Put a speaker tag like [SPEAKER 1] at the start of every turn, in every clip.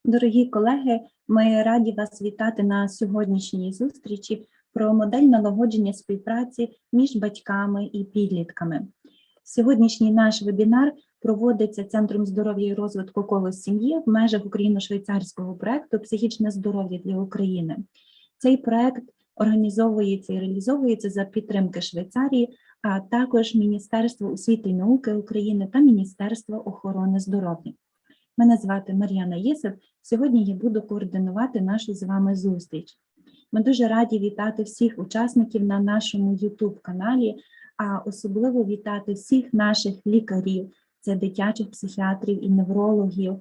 [SPEAKER 1] Дорогі колеги, ми раді вас вітати на сьогоднішній зустрічі про модель налагодження співпраці між батьками і підлітками. Сьогоднішній наш вебінар проводиться Центром здоров'я і розвитку коло сім'ї в межах україно-швейцарського проєкту «Психічне здоров'я для України». Цей проєкт організовується і реалізовується за підтримки Швейцарії, а також Міністерства освіти і науки України та Міністерства охорони здоров'я. Мене звати Мар'яна Єсев. Сьогодні я буду координувати нашу з вами зустріч. Ми дуже раді вітати всіх учасників на нашому YouTube-каналі, а особливо вітати всіх наших лікарів, це дитячих психіатрів і неврологів,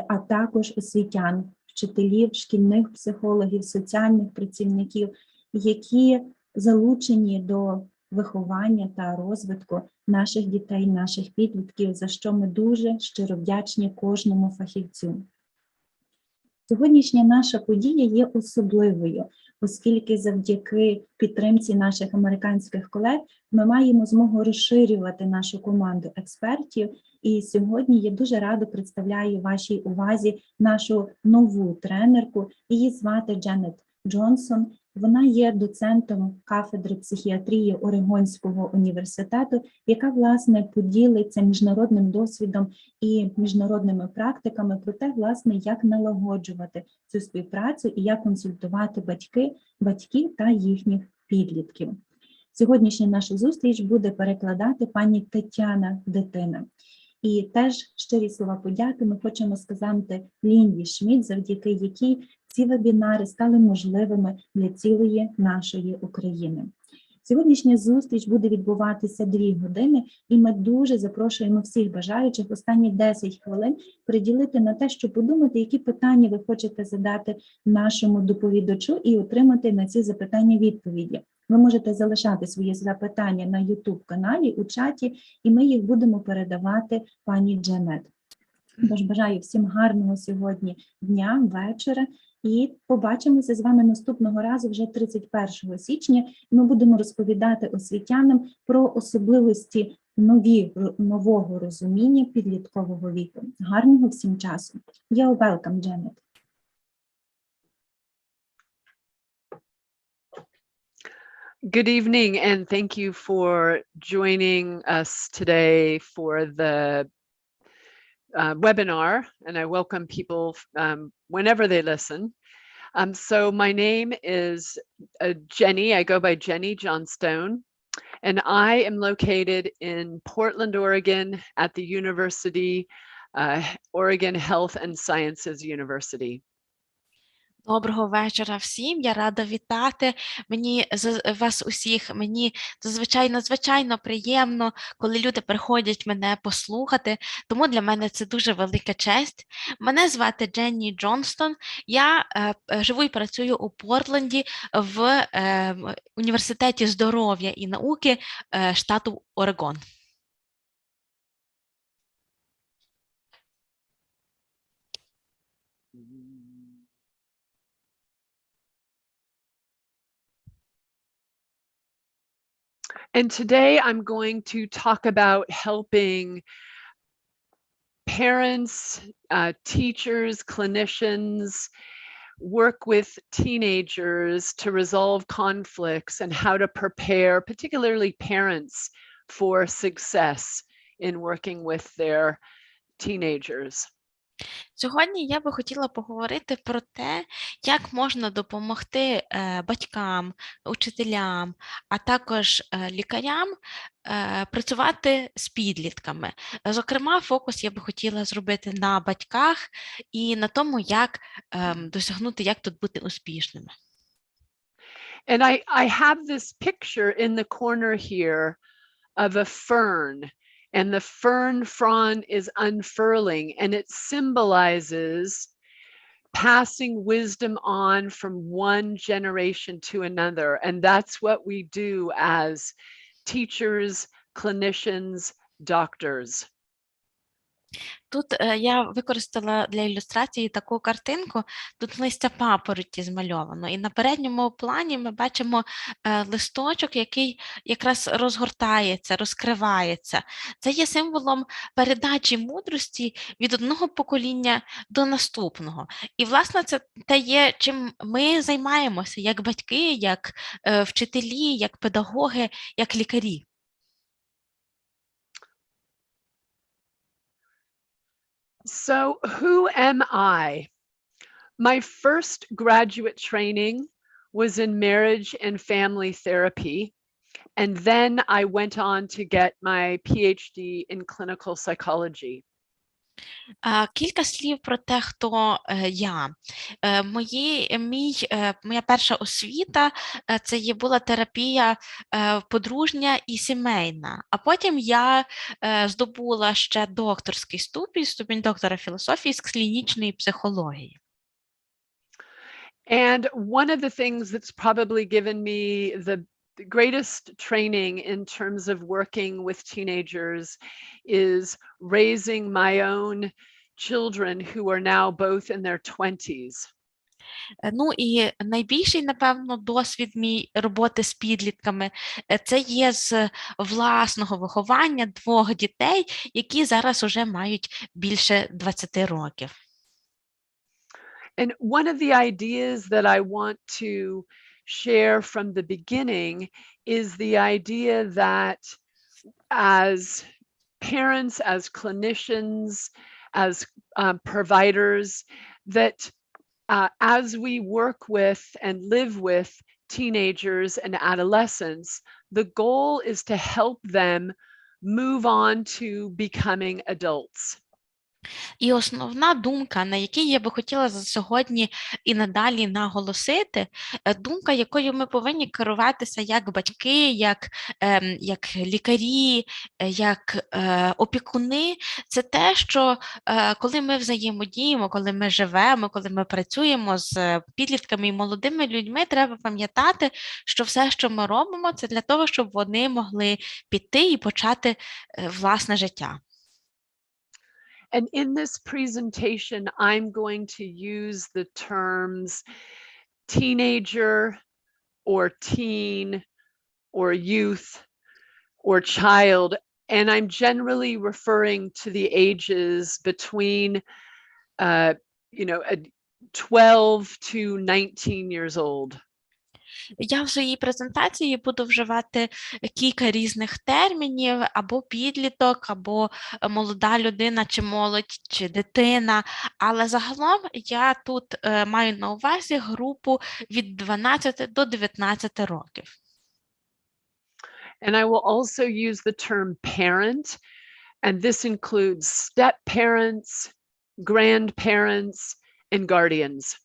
[SPEAKER 1] а також освітян, вчителів, шкільних психологів, соціальних працівників, які залучені до виховання та розвитку наших дітей, наших підлітків, за що ми дуже щиро вдячні кожному фахівцю. Сьогоднішня наша подія є особливою, оскільки завдяки підтримці наших американських колег ми маємо змогу розширювати нашу команду експертів. І сьогодні я дуже радо представляю вашій увазі нашу нову тренерку. Її звати Дженет Джонсон. Вона є доцентом кафедри психіатрії Орегонського університету, яка, власне, поділиться міжнародним досвідом і міжнародними практиками про те, власне, як налагоджувати цю співпрацю і як консультувати батьків та їхніх підлітків. Сьогоднішню нашу зустріч буде перекладати пані Тетяна Дитина. І теж щирі слова подяки ми хочемо сказати Лінді Шмідт, завдяки якій ці вебінари стали можливими для цілої нашої України. Сьогоднішня зустріч буде відбуватися 2 години, і ми дуже запрошуємо всіх бажаючих останні 10 хвилин приділити на те, щоб подумати, які питання ви хочете задати нашому доповідачу і отримати на ці запитання відповіді. Ви можете залишати свої запитання на YouTube-каналі у чаті, і ми їх будемо передавати пані Дженет. Тож бажаю всім гарного сьогодні дня, вечора, і побачимося з вами наступного разу вже 31 січня. Ми будемо розповідати освітянам про особливості нового розуміння підліткового віку. Гарного всім часу. You're welcome, Janet.
[SPEAKER 2] Good evening, and thank you for joining us today for the webinar, and I welcome people whenever they listen. So my name is Jenny. I go by Jenny Johnstone, and I am located in Portland, Oregon at the University, Oregon Health and Sciences University.
[SPEAKER 3] Доброго вечора всім. Я рада вітати вас усіх. Мені надзвичайно приємно, коли люди приходять мене послухати, тому для мене це дуже велика честь. Мене звати Дженні Джонстон. Я живу і працюю у Портленді в Університеті здоров'я і науки штату Орегон.
[SPEAKER 2] And today I'm going to talk about helping parents, teachers, clinicians work with teenagers to resolve conflicts and how to prepare, particularly parents, for success in working with their teenagers.
[SPEAKER 3] Сьогодні я би хотіла поговорити про те, як можна допомогти батькам, учителям, а також лікарям працювати з підлітками. Зокрема, фокус я би хотіла зробити на батьках і на тому, як досягнути, як тут бути успішними.
[SPEAKER 2] And I have this picture in the corner here of a fern. And the fern frond is unfurling, and it symbolizes passing wisdom on from one generation to another. And that's what we do as teachers, clinicians, doctors.
[SPEAKER 3] Тут я використала для ілюстрації таку картинку, тут листя папороті змальовано, і на передньому плані ми бачимо листочок, який якраз розгортається, розкривається. Це є символом передачі мудрості від одного покоління до наступного. І, власне, це те є, чим ми займаємося, як батьки, як вчителі, як педагоги, як лікарі.
[SPEAKER 2] So who am I? My first graduate training was in marriage and family therapy. And then I went on to get my PhD in clinical psychology.
[SPEAKER 3] Кілька слів про те, хто я. Моя перша освіта це була терапія подружня і сімейна. А потім я здобула ще докторський ступінь доктора філософії з клінічної психології.
[SPEAKER 2] And one of the things that's probably given me the greatest training in terms of working with teenagers is raising my own children who are now both in their 20s.
[SPEAKER 3] Ну і найбільший, напевно, досвід мій роботи з підлітками це є з власного виховання двох дітей, які зараз уже мають більше 20 років.
[SPEAKER 2] And one of the ideas that I want to share from the beginning is the idea that as parents, as clinicians, as providers, that as we work with and live with teenagers and adolescents, the goal is to help them move on to becoming adults.
[SPEAKER 3] І основна думка, на якій я би хотіла сьогодні і надалі наголосити, думка, якою ми повинні керуватися як батьки, як лікарі, як опікуни, це те, що коли ми взаємодіємо, коли ми живемо, коли ми працюємо з підлітками і молодими людьми, треба пам'ятати, що все, що ми робимо, це для того, щоб вони могли піти і почати власне життя.
[SPEAKER 2] And in this presentation, I'm going to use the terms teenager or teen or youth or child, and I'm generally referring to the ages between 12 to 19 years old.
[SPEAKER 3] Я в своїй презентації буду вживати кілька різних термінів, або підліток, або молода людина, чи молодь, чи дитина, але загалом я тут маю на увазі групу від 12 до 19 років.
[SPEAKER 2] And I will also use the term parent, and this includes step parents, grandparents, and guardians.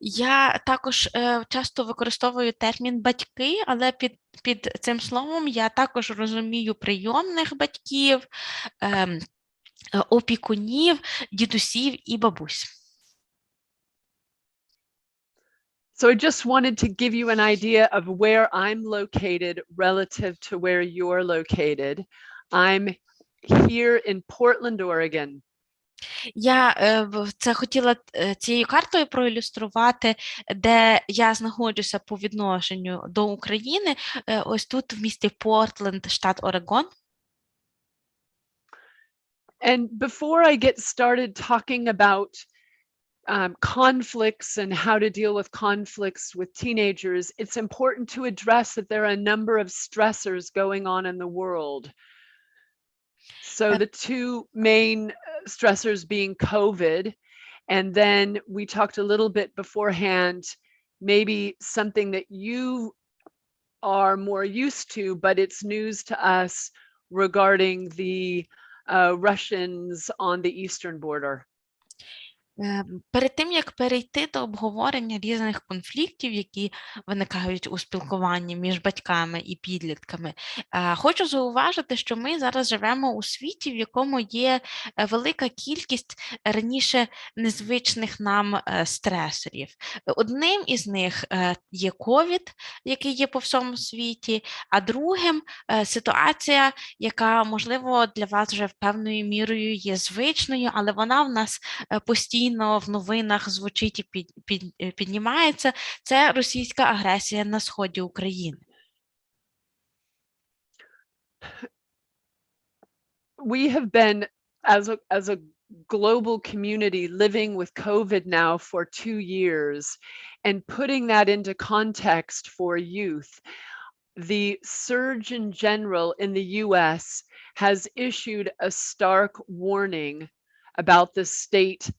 [SPEAKER 3] Я також часто використовую термін батьки, але під цим словом я також розумію прийомних батьків, опікунів, дідусів і бабусь.
[SPEAKER 2] So I just wanted to give you an idea of where I'm located relative to where you're located. I'm here in Portland, Oregon.
[SPEAKER 3] Я це хотіла цією картою проілюструвати, де я знаходжуся по відношенню до України, ось тут в місті Портленд, штат Орегон.
[SPEAKER 2] And before I get started talking about conflicts and how to deal with conflicts with teenagers, it's important to address that there are a number of stressors going on in the world. So the two main stressors being COVID, and then we talked a little bit beforehand, maybe something that you are more used to, but it's news to us regarding the Russians on the eastern border.
[SPEAKER 3] Перед тим, як перейти до обговорення різних конфліктів, які виникають у спілкуванні між батьками і підлітками, хочу зауважити, що ми зараз живемо у світі, в якому є велика кількість раніше незвичних нам стресорів. Одним із них є ковід, який є по всьому світі, а другим ситуація, яка, можливо, для вас вже певною мірою є звичною, але вона в нас постійно в новинах звучить і піднімається, це російська агресія на сході України.
[SPEAKER 2] We have been, as a global community, living with COVID now for 2 years, and putting that into context for youth. The Surgeon General in the US has issued a stark warning about the state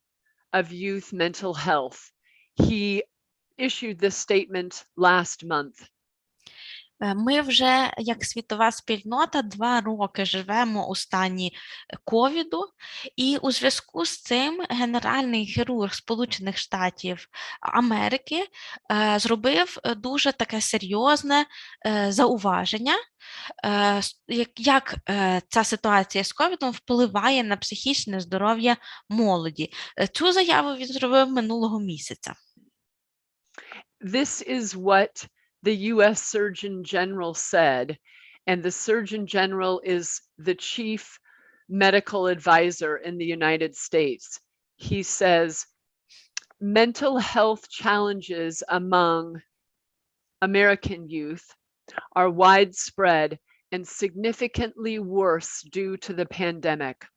[SPEAKER 2] of youth mental health. He issued this statement last month.
[SPEAKER 3] Ми вже, як світова спільнота, 2 роки живемо у стані ковіду, і у зв'язку з цим генеральний хірург Сполучених Штатів Америки зробив дуже таке серйозне зауваження, як ця ситуація з ковідом впливає на психічне здоров'я молоді. Цю заяву він зробив минулого місяця.
[SPEAKER 2] This is what the US Surgeon General said, and the Surgeon General is the chief medical advisor in the United States. He says, mental health challenges among American youth are widespread and significantly worse due to the pandemic.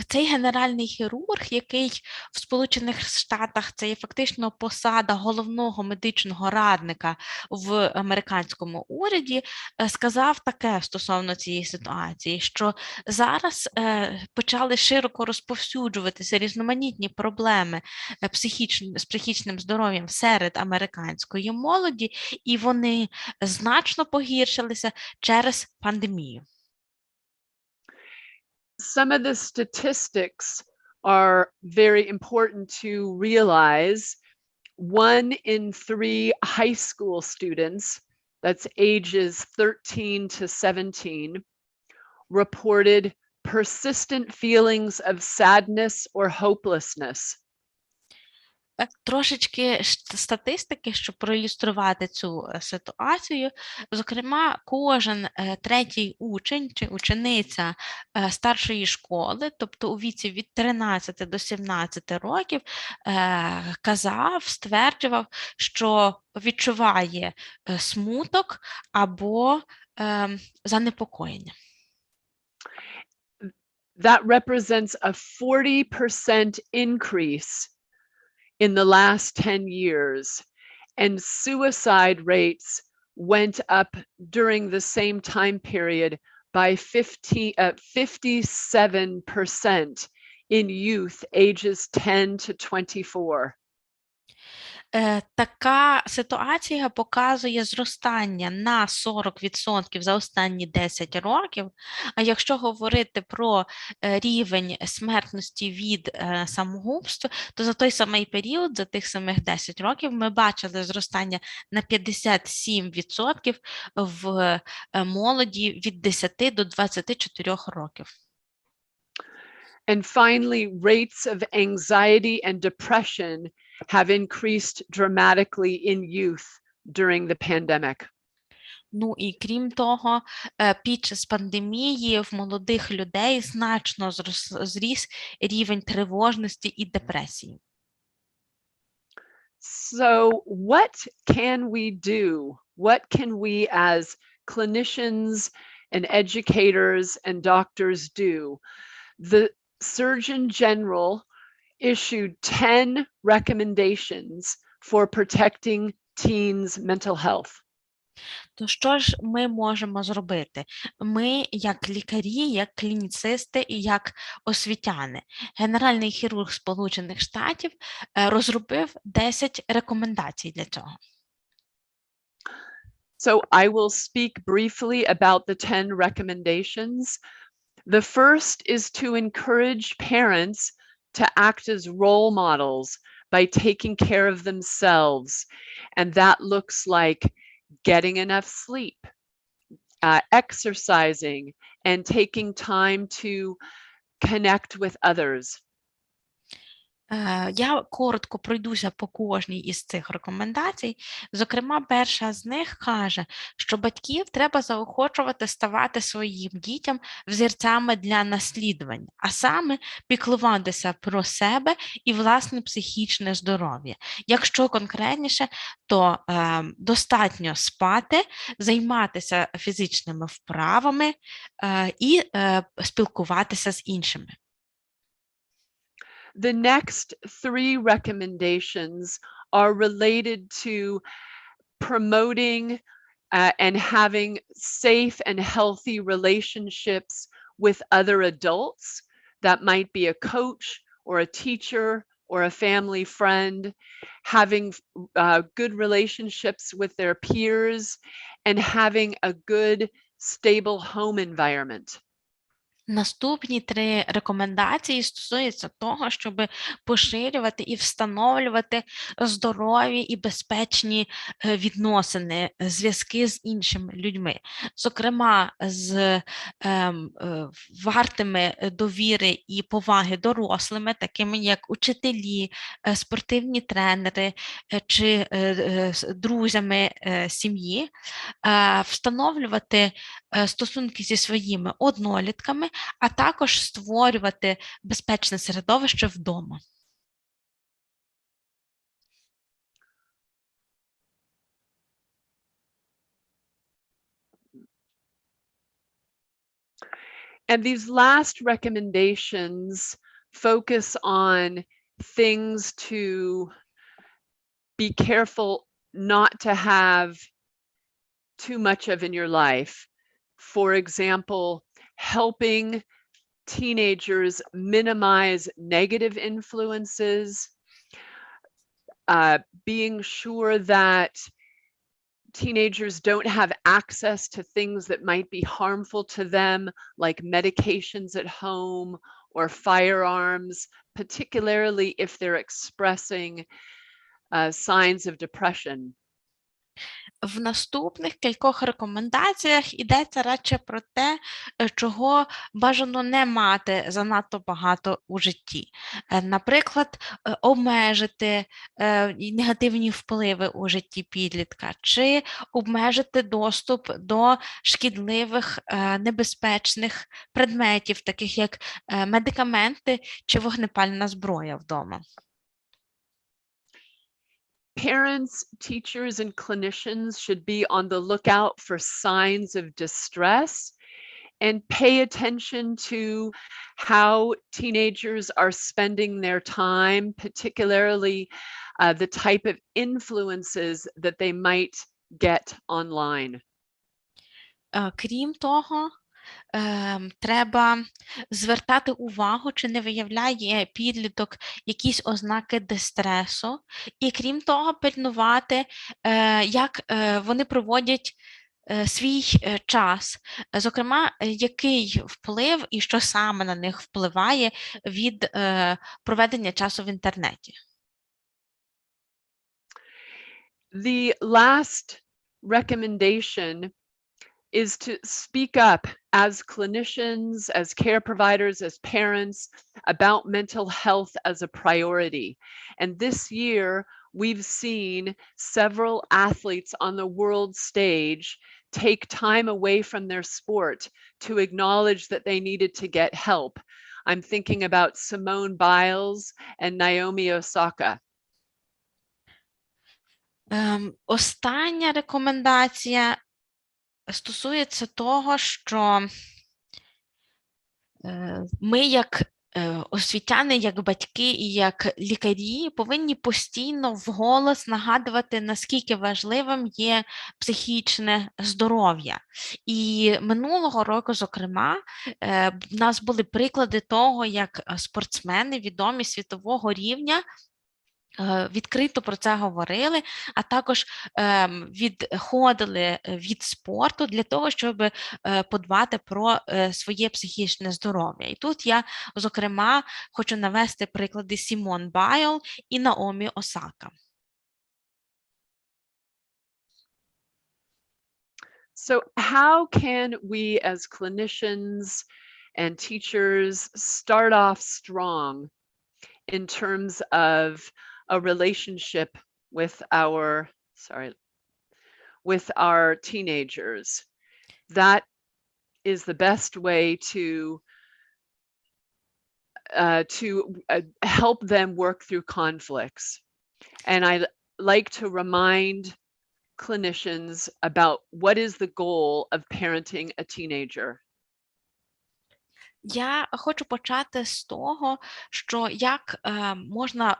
[SPEAKER 3] Цей генеральний хірург, який в Сполучених Штатах, це є фактично посада головного медичного радника в американському уряді, сказав таке стосовно цієї ситуації, що зараз почали широко розповсюджуватися різноманітні проблеми з психічним здоров'ям серед американської молоді, і вони значно погіршилися через пандемію.
[SPEAKER 2] Some of the statistics are very important to realize. 1 in 3 high school students, that's ages 13 to 17, reported persistent feelings of sadness or hopelessness.
[SPEAKER 3] Трошечки статистики, щоб проілюструвати цю ситуацію. Зокрема, кожен 3-й учень чи учениця старшої школи, тобто у віці від 13 до 17 років, стверджував, що відчуває смуток або занепокоєння.
[SPEAKER 2] That represents a 40% increase in the last 10 years, and suicide rates went up during the same time period by 57% in youth ages 10 to 24.
[SPEAKER 3] Така ситуація показує зростання на 40% за останні 10 років, а якщо говорити про рівень смертності від самогубств, то за той самий період, за тих самих 10 років, ми бачили зростання на 57% в молоді від 10 до 24 років.
[SPEAKER 2] And finally, rates of anxiety and depression have increased dramatically in youth during the pandemic.
[SPEAKER 3] Ну і крім того, під час пандемії в молодих людей значно зріс рівень тривожності і депресії.
[SPEAKER 2] So what can we do? What can we as clinicians and educators and doctors do? The Surgeon General issued 10 recommendations for protecting teens' mental health.
[SPEAKER 3] То що ж ми можемо зробити? Ми, як лікарі, як клініцисти і як освітяни. Генеральний хірург Сполучених Штатів розробив 10 рекомендацій для цього.
[SPEAKER 2] So I will speak briefly about the 10 recommendations. The first is to encourage parents to act as role models by taking care of themselves. And that looks like getting enough sleep, exercising, and taking time to connect with others.
[SPEAKER 3] Я коротко пройдуся по кожній із цих рекомендацій. Зокрема, перша з них каже, що батьків треба заохочувати ставати своїм дітям взірцями для наслідування, а саме піклуватися про себе і власне психічне здоров'я. Якщо конкретніше, то достатньо спати, займатися фізичними вправами і спілкуватися з іншими.
[SPEAKER 2] The next 3 recommendations are related to promoting and having safe and healthy relationships with other adults. That might be a coach or a teacher or a family friend, having good relationships with their peers, and having a good, stable home environment.
[SPEAKER 3] Наступні 3 рекомендації стосуються того, щоб поширювати і встановлювати здорові і безпечні відносини, зв'язки з іншими людьми. Зокрема, з вартими довіри і поваги дорослими, такими як учителі, спортивні тренери чи друзями сім'ї, встановлювати стосунки зі своїми однолітками, а також створювати безпечне середовище вдома.
[SPEAKER 2] And these last recommendations focus on things to be careful not to have too much of in your life. For example, helping teenagers minimize negative influences, being sure that teenagers don't have access to things that might be harmful to them, like medications at home or firearms, particularly if they're expressing signs of depression.
[SPEAKER 3] В наступних кількох рекомендаціях йдеться радше про те, чого бажано не мати занадто багато у житті. Наприклад, обмежити негативні впливи у житті підлітка, чи обмежити доступ до шкідливих, небезпечних предметів, таких як медикаменти чи вогнепальна зброя вдома.
[SPEAKER 2] Parents, teachers, and clinicians should be on the lookout for signs of distress and pay attention to how teenagers are spending their time, particularly the type of influences that they might get online.
[SPEAKER 3] Крім того, треба звертати увагу, чи не виявляє підліток якісь ознаки дистресу, і крім того, пильнувати, як вони проводять свій час, зокрема, який вплив і що саме на них впливає від проведення часу в інтернеті.
[SPEAKER 2] The last recommendation is to speak up as clinicians, as care providers, as parents about mental health as a priority. And this year, we've seen several athletes on the world stage take time away from their sport to acknowledge that they needed to get help. I'm thinking about Simone Biles and Naomi Osaka.
[SPEAKER 3] Остання рекомендація стосується того, що ми, як освітяни, як батьки і як лікарі, повинні постійно вголос нагадувати, наскільки важливим є психічне здоров'я. І минулого року, зокрема, в нас були приклади того, як спортсмени, відомі світового рівня, відкрито про це говорили, а також відходили від спорту для того, щоб подбати про своє психічне здоров'я. І тут я, зокрема, хочу навести приклади Сімон Байл і Наомі Осака.
[SPEAKER 2] So how can we as clinicians and teachers start off strong in terms of a relationship with our teenagers? That is the best way to help them work through conflicts. And I like to remind clinicians about what is the goal of parenting a teenager.
[SPEAKER 3] Я хочу почати з того, що як можна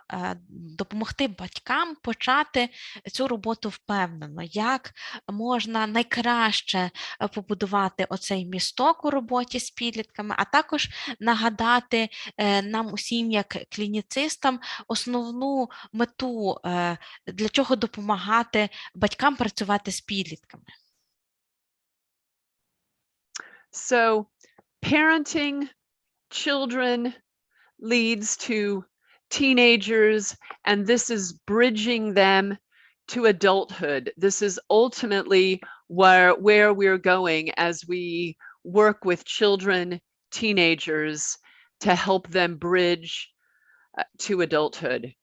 [SPEAKER 3] допомогти батькам почати цю роботу впевнено, як можна найкраще побудувати оцей місток у роботі з підлітками, а також нагадати нам усім, як клініцистам, основну мету, для чого допомагати батькам працювати з підлітками.
[SPEAKER 2] So, parenting children leads to teenagers, and this is bridging them to adulthood. This is ultimately where we're going as we work with children, teenagers, to help them bridge to adulthood.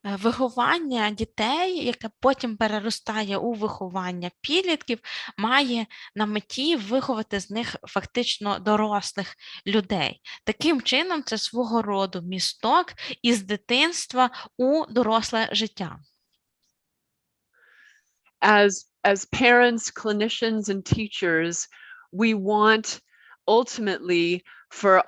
[SPEAKER 3] Виховання дітей, яке потім переростає у виховання підлітків, має на меті виховати з них фактично дорослих людей. Таким чином, це свого роду місток із дитинства у доросле життя.
[SPEAKER 2] As parents, clinicians, and teachers, we want ultimately for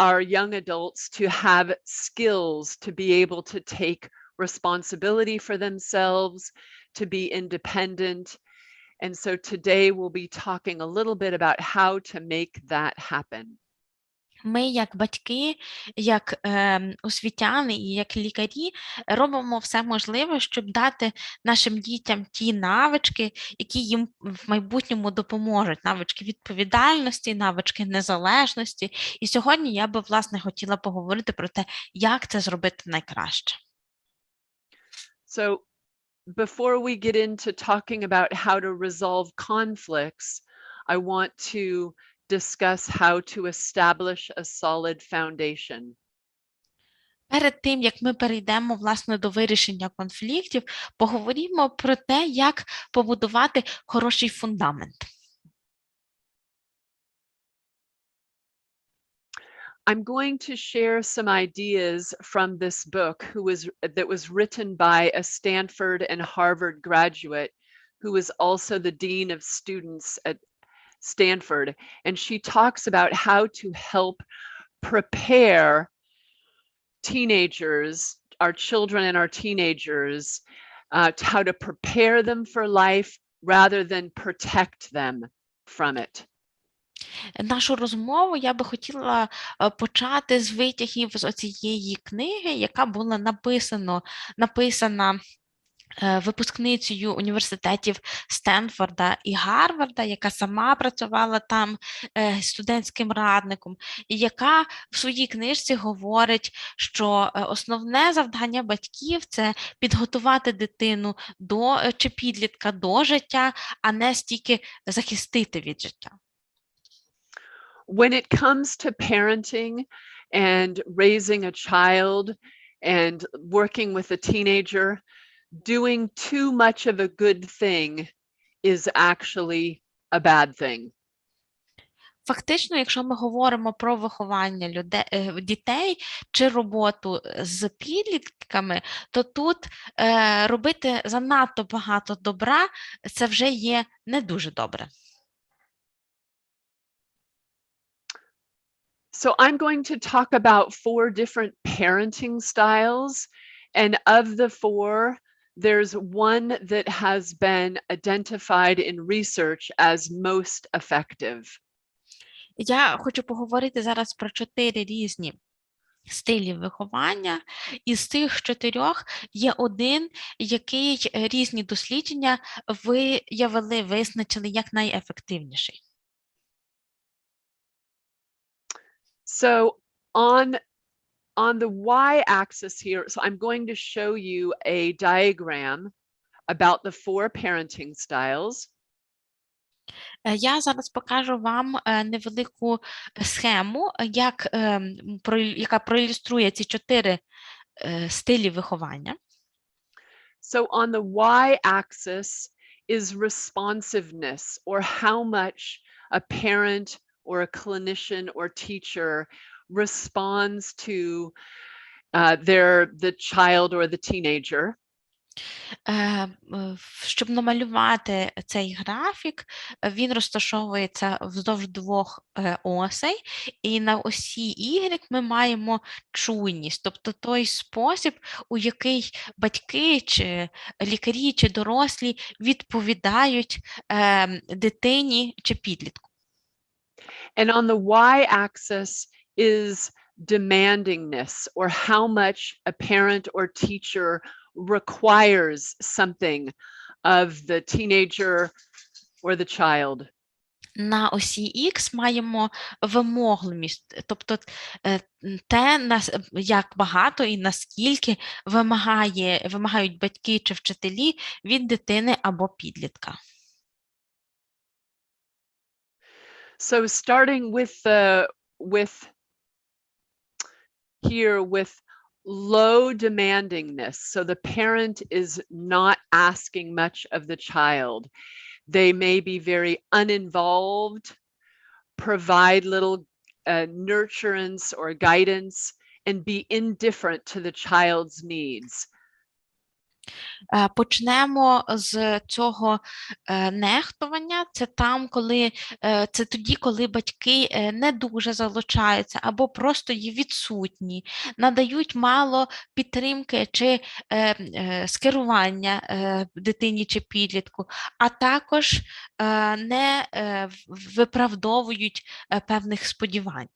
[SPEAKER 2] our young adults to have skills to be able to take responsibility for themselves, to be independent. And so today we'll be talking a little bit about how to make that happen.
[SPEAKER 3] Ми, як батьки, як освітяни і як лікарі, робимо все можливе, щоб дати нашим дітям ті навички, які їм в майбутньому допоможуть. Навички відповідальності, навички незалежності. І сьогодні я би, власне, хотіла поговорити про те, як це зробити найкраще.
[SPEAKER 2] So, before we get into talking about how to resolve conflicts, I want to discuss how to establish a solid foundation.
[SPEAKER 3] Перед тим, як ми перейдемо, власне, до вирішення конфліктів, поговоримо про те, як побудувати хороший фундамент.
[SPEAKER 2] I'm going to share some ideas from this book that was written by a Stanford and Harvard graduate who is also the dean of students at Stanford, and she talks about how to help prepare teenagers, our children and our teenagers, how to prepare them for life rather than protect them from it.
[SPEAKER 3] Нашу розмову я би хотіла почати з витягів з оцієї книги, яка була написана випускницею університетів Стенфорда і Гарварда, яка сама працювала там студентським радником, і яка в своїй книжці говорить, що основне завдання батьків – це підготувати дитину чи підлітка до життя, а не стільки захистити від життя.
[SPEAKER 2] When it comes to parenting and raising a child and working with a teenager, doing too much of a good thing is actually a bad thing.
[SPEAKER 3] Фактично, якщо ми говоримо про виховання дітей чи роботу з підлітками, то тут робити занадто багато добра – це вже є не дуже добре.
[SPEAKER 2] So I'm going to talk about 4 different parenting styles, and of the 4, there's one that has been identified in research as most effective.
[SPEAKER 3] Я хочу поговорити зараз про 4 різні стилів виховання. Із цих 4 є один, який різні дослідження виявили, визначили як найефективніший.
[SPEAKER 2] So on the y-axis here, so I'm going to show you a diagram about the 4 parenting styles.
[SPEAKER 3] Я зараз покажу вам невелику схему, яка проілюструє ці 4 стилі виховання.
[SPEAKER 2] So on the y-axis is responsiveness, or how much a parent or a clinician or teacher responds to the child or the teenager.
[SPEAKER 3] Щоб намалювати цей графік, він розташовується вздовж 2 осей, і на осі Y ми маємо чуйність, тобто той спосіб, у який батьки, чи лікарі, чи дорослі відповідають дитині чи підлітку.
[SPEAKER 2] And on the y-axis is demandingness, or how much a parent or teacher requires something of the teenager or the child.
[SPEAKER 3] На осі X маємо вимогливість, тобто те, як багато і наскільки вимагають батьки чи вчителі від дитини або підлітка.
[SPEAKER 2] So starting with low demandingness. So the parent is not asking much of the child. They may be very uninvolved, provide little nurturance or guidance, and be indifferent to the child's needs.
[SPEAKER 3] Почнемо з цього нехтування. Це тоді, коли батьки не дуже залучаються або просто є відсутні, надають мало підтримки чи скерування дитині чи підлітку, а також не виправдовують певних сподівань.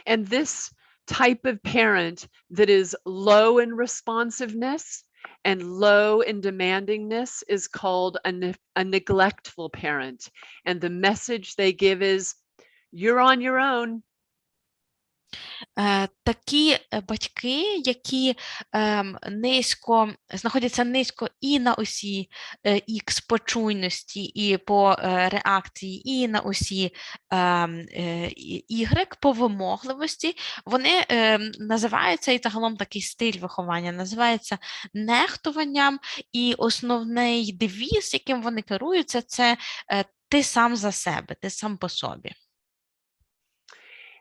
[SPEAKER 2] And this type of parent that is low in responsiveness and low in demandingness is called a neglectful parent. And the message they give is, you're on your own.
[SPEAKER 3] Такі батьки, які знаходяться низько і на осі X по чуйності і по реакції, і на осі Y по вимогливості, вони називаються, і загалом такий стиль виховання називається нехтуванням, і основний девіз, яким вони керуються, це ти сам за себе, ти сам по собі.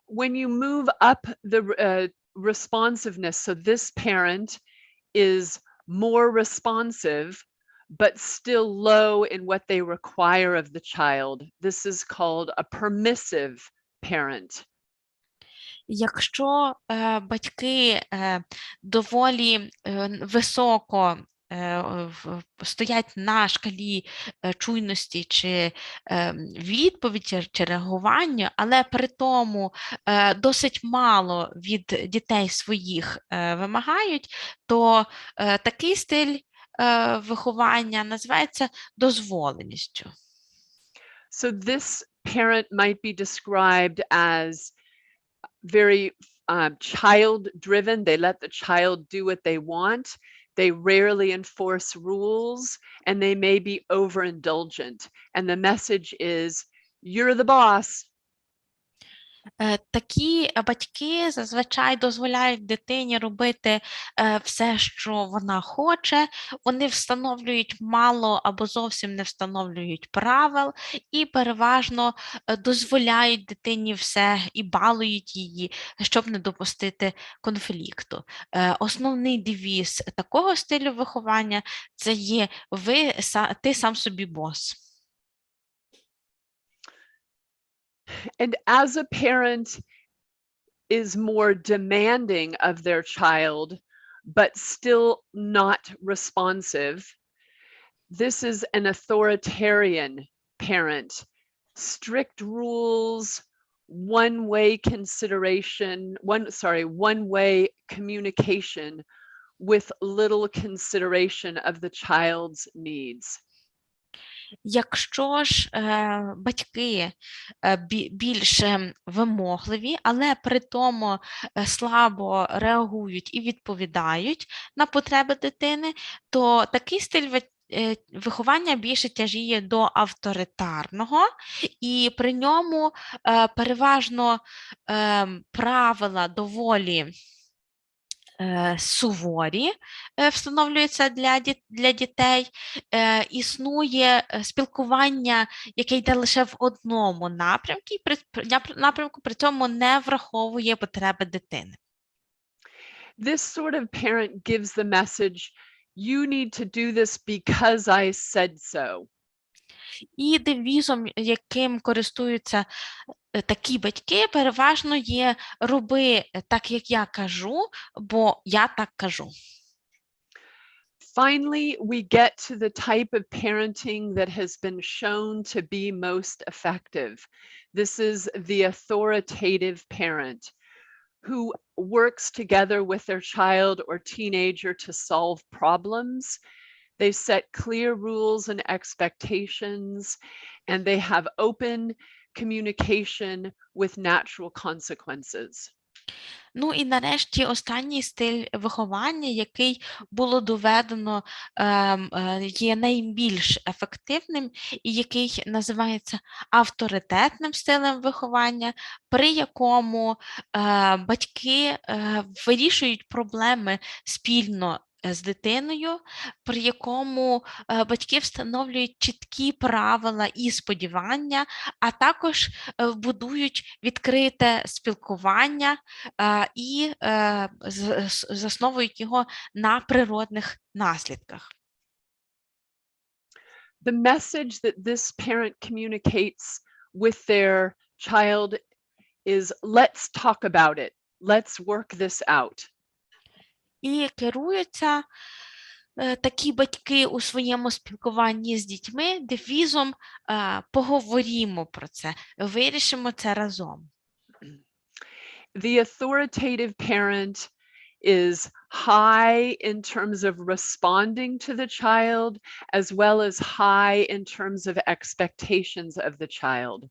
[SPEAKER 2] When you move up the responsiveness, so this parent is more responsive, but still low in what they require of the child. This is called a permissive parent.
[SPEAKER 3] Якщо батьки доволі високо стоять на шкалі чуйності чи відповіді чи реагування, але при тому досить мало від дітей своїх вимагають, то такий стиль виховання називається дозволеністю.
[SPEAKER 2] So this parent might be described as very child-driven. They let the child do what they want. They rarely enforce rules, and they may be overindulgent. And the message is, you're the boss.
[SPEAKER 3] Такі батьки зазвичай дозволяють дитині робити все, що вона хоче, вони встановлюють мало або зовсім не встановлюють правил і переважно дозволяють дитині все і балують її, щоб не допустити конфлікту. Основний девіз такого стилю виховання – це є ти сам собі бос.
[SPEAKER 2] And as a parent is more demanding of their child, but still not responsive, this is an authoritarian parent. Strict rules, one-way communication with little consideration of the child's needs.
[SPEAKER 3] Якщо ж батьки більше вимогливі, але при тому слабо реагують і відповідають на потреби дитини, то такий стиль виховання більше тяжіє до авторитарного, і при ньому переважно правила доволі суворі встановлюються для дітей, існує спілкування, яке йде лише в одному напрямку, при цьому не враховує потреби дитини.
[SPEAKER 2] This sort of parent gives the message, you need to do this because I said so.
[SPEAKER 3] І девізом, яким користуються такі батьки, переважно є «роби так, як я кажу, бо я так кажу».
[SPEAKER 2] Finally, we get to the type of parenting that has been shown to be most effective. This is the authoritative parent who works together with their child or teenager to solve problems. They set clear rules and expectations, and they have open communication with natural consequences.
[SPEAKER 3] Ну і нарешті останній стиль виховання, який було доведено, є найбільш ефективним і який називається авторитетним стилем виховання, при якому батьки вирішують проблеми спільно з дитиною, при якому батьки встановлюють чіткі правила і сподівання, а також будують відкрите спілкування і засновують його на природних наслідках.
[SPEAKER 2] The message that this parent communicates with their child is, let's talk about it. Let's work this out.
[SPEAKER 3] І керуються такі батьки у своєму спілкуванні з дітьми девізом «поговоримо про це, вирішимо це разом».
[SPEAKER 2] The authoritative parent is high in terms of responding to the child, as well as high in terms of expectations of the child.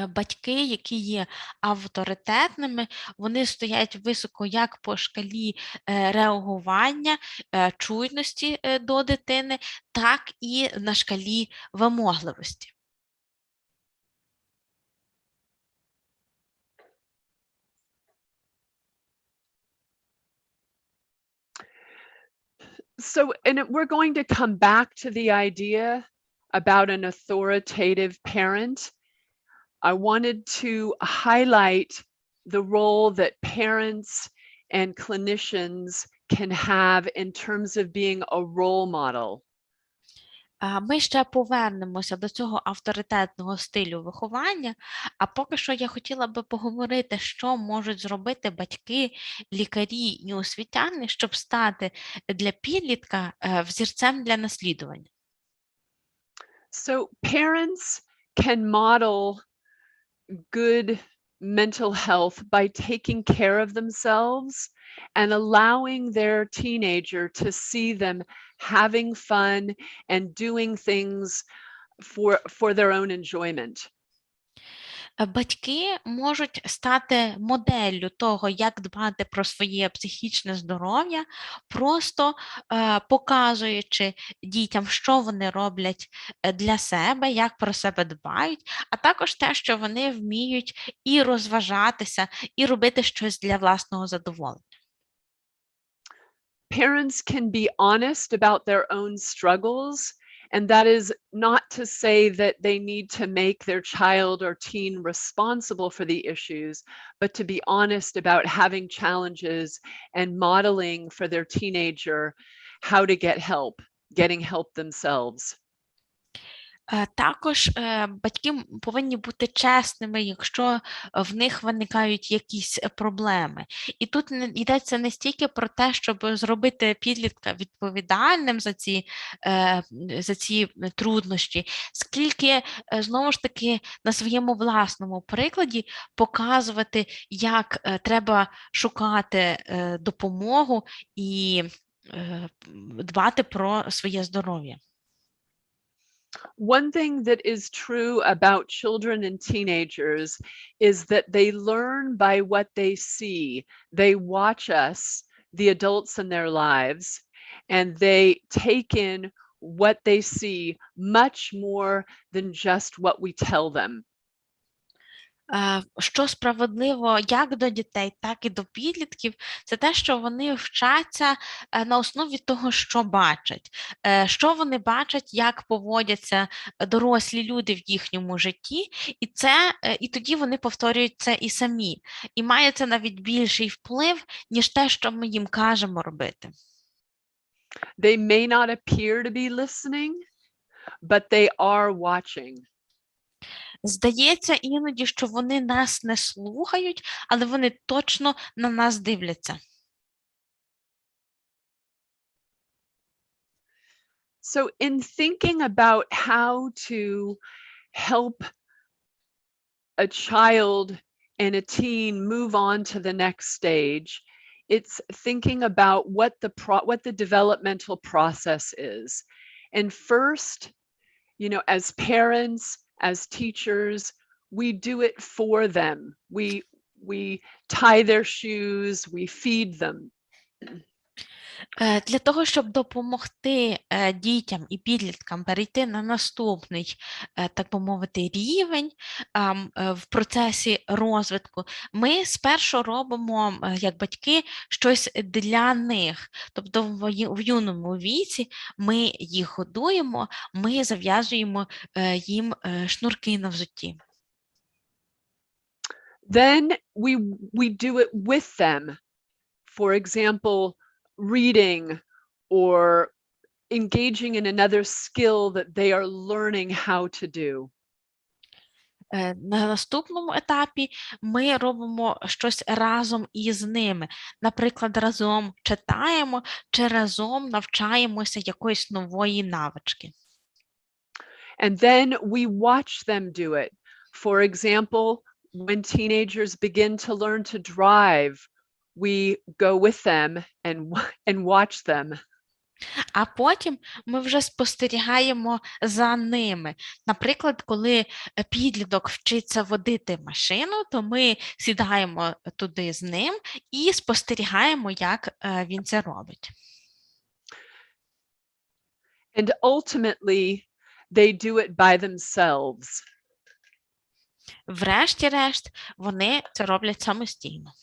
[SPEAKER 3] Батьки, які є авторитетними, вони стоять високо як по шкалі реагування, чуйності до дитини, так і на шкалі вимогливості.
[SPEAKER 2] So, and we're going to come back to the idea about an authoritative parent. I wanted to highlight the role that parents and clinicians can have in terms of being a role model.
[SPEAKER 3] Ми ще повернемося до цього авторитетного стилю виховання, а поки що я хотіла би поговорити, що можуть зробити батьки, лікарі і освітяни, щоб стати для підлітка взірцем для наслідування.
[SPEAKER 2] So parents can model good mental health by taking care of themselves and allowing their teenager to see them having fun and doing things for their own enjoyment.
[SPEAKER 3] Батьки можуть стати моделлю того, як дбати про своє психічне здоров'я, просто показуючи дітям, що вони роблять для себе, як про себе дбають, а також те, що вони вміють і розважатися, і робити щось для власного задоволення.
[SPEAKER 2] Parents can be honest about their own struggles, and that is not to say that they need to make their child or teen responsible for the issues, but to be honest about having challenges and modeling for their teenager how to get help, getting help themselves.
[SPEAKER 3] Також батьки повинні бути чесними, якщо в них виникають якісь проблеми. І тут йдеться не стільки про те, щоб зробити підлітка відповідальним за ці труднощі, скільки, знову ж таки, на своєму власному прикладі показувати, як треба шукати допомогу і дбати про своє здоров'я.
[SPEAKER 2] One thing that is true about children and teenagers is that they learn by what they see. They watch us, the adults in their lives, and they take in what they see much more than just what we tell them.
[SPEAKER 3] Що справедливо як до дітей, так і до підлітків, це те, що вони вчаться на основі того, що бачать. Що вони бачать, як поводяться дорослі люди в їхньому житті, і тоді вони повторюють це і самі. І має це навіть більший вплив, ніж те, що ми їм кажемо робити.
[SPEAKER 2] They may not appear to be listening, but they are watching.
[SPEAKER 3] Здається іноді, що вони нас не слухають, але вони точно на нас дивляться.
[SPEAKER 2] So in thinking about how to help a child and a teen move on to the next stage, it's thinking about what the developmental process is. And first, as parents, as teachers, we do it for them. We tie their shoes, we feed them.
[SPEAKER 3] Для того, щоб допомогти дітям і підліткам перейти на наступний, так би мовити, рівень в процесі розвитку, ми спершу робимо, як батьки, щось для них. Тобто в юному віці ми їх годуємо, ми зав'язуємо їм шнурки на взутті.
[SPEAKER 2] Then we do it with them. For example, reading or engaging in another skill that they are learning how to do.
[SPEAKER 3] На наступному етапі ми робимо щось разом із ними. Наприклад, разом читаємо чи разом навчаємося якоїсь нової навички.
[SPEAKER 2] And then we watch them do it. For example, when teenagers begin to learn to drive, we go with them and watch them.
[SPEAKER 3] А потім ми вже спостерігаємо за ними. Наприклад, коли підліток вчиться водити машину, то ми сідаємо туди з ним і спостерігаємо, як він це робить.
[SPEAKER 2] And ultimately, they do it by themselves.
[SPEAKER 3] Врешті-решт, вони це роблять самостійно.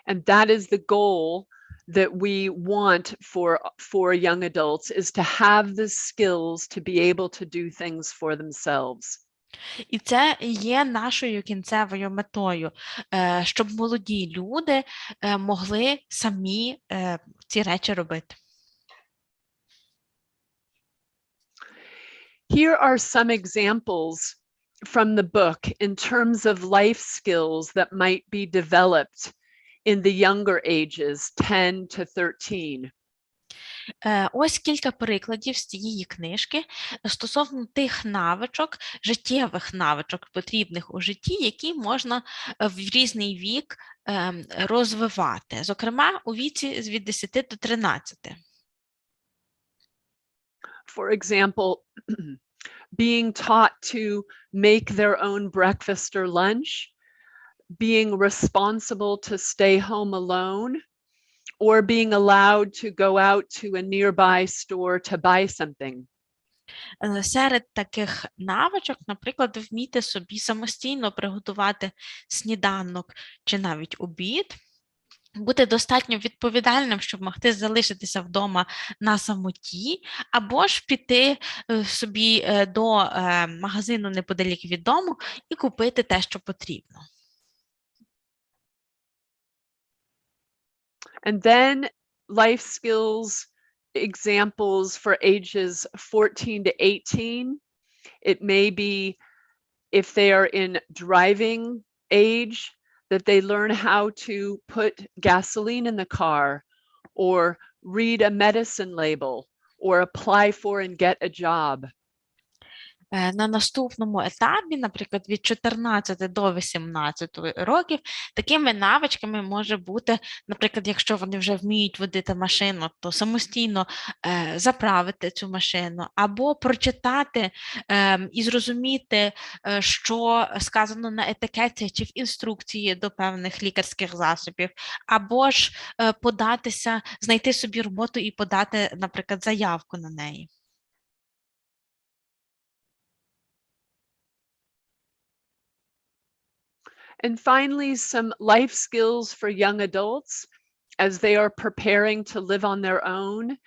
[SPEAKER 2] And that is the goal that we want for young adults, is to have the skills to be able to do things for themselves.
[SPEAKER 3] І це є нашою кінцевою метою, щоб молоді люди могли самі ці речі робити.
[SPEAKER 2] Here are some examples from the book in terms of life skills that might be developed in the younger ages, 10 to 13.
[SPEAKER 3] Ось кілька прикладів з цієї книжки стосовно тих навичок, життєвих навичок, потрібних у житті, які можна в різний вік розвивати, зокрема у віці від 10 до 13.
[SPEAKER 2] For example, being taught to make their own breakfast or lunch, being responsible to stay home alone, or being allowed to go out to a nearby store to buy something.
[SPEAKER 3] Серед таких навичок, наприклад, вміти собі самостійно приготувати сніданок чи навіть обід, бути достатньо відповідальним, щоб могти залишитися вдома на самоті, або ж піти собі до магазину неподалік від дому і купити те, що потрібно.
[SPEAKER 2] And then life skills examples for ages 14 to 18. It may be if they are in driving age, that they learn how to put gasoline in the car, or read a medicine label, or apply for and get a job.
[SPEAKER 3] На наступному етапі, наприклад, від 14 до 18 років, такими навичками може бути, наприклад, якщо вони вже вміють водити машину, то самостійно заправити цю машину, або прочитати і зрозуміти, що сказано на етикетці чи в інструкції до певних лікарських засобів, або ж податися, знайти собі роботу і подати, наприклад, заявку на неї.
[SPEAKER 2] And finally, some life skills for young adults as they are preparing to live on their own,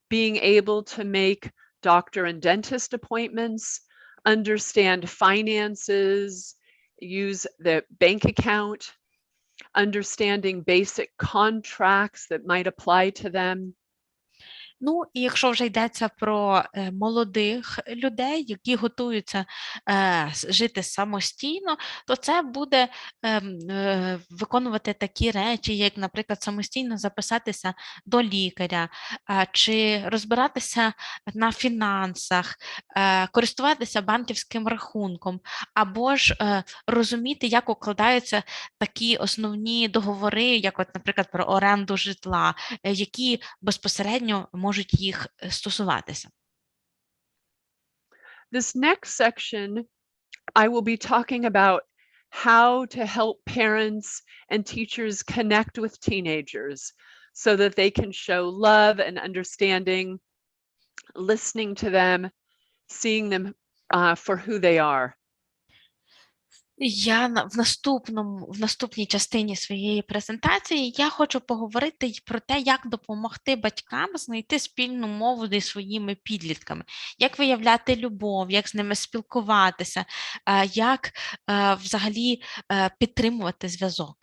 [SPEAKER 2] being able to make doctor and dentist appointments, understand finances, use the bank account, understanding basic contracts that might apply to them.
[SPEAKER 3] Ну, і якщо вже йдеться про молодих людей, які готуються жити самостійно, то це буде виконувати такі речі, як, наприклад, самостійно записатися до лікаря, чи розбиратися на фінансах, користуватися банківським рахунком, або ж розуміти, як укладаються такі основні договори, як, от, наприклад, про оренду житла, які безпосередньо можуть їх стосуватися.
[SPEAKER 2] This next section, I will be talking about how to help parents and teachers connect with teenagers so that they can show love and understanding, listening to them, seeing them for who they are.
[SPEAKER 3] Я в наступній частині своєї презентації я хочу поговорити про те, як допомогти батькам знайти спільну мову зі своїми підлітками, як виявляти любов, як з ними спілкуватися, як взагалі підтримувати зв'язок.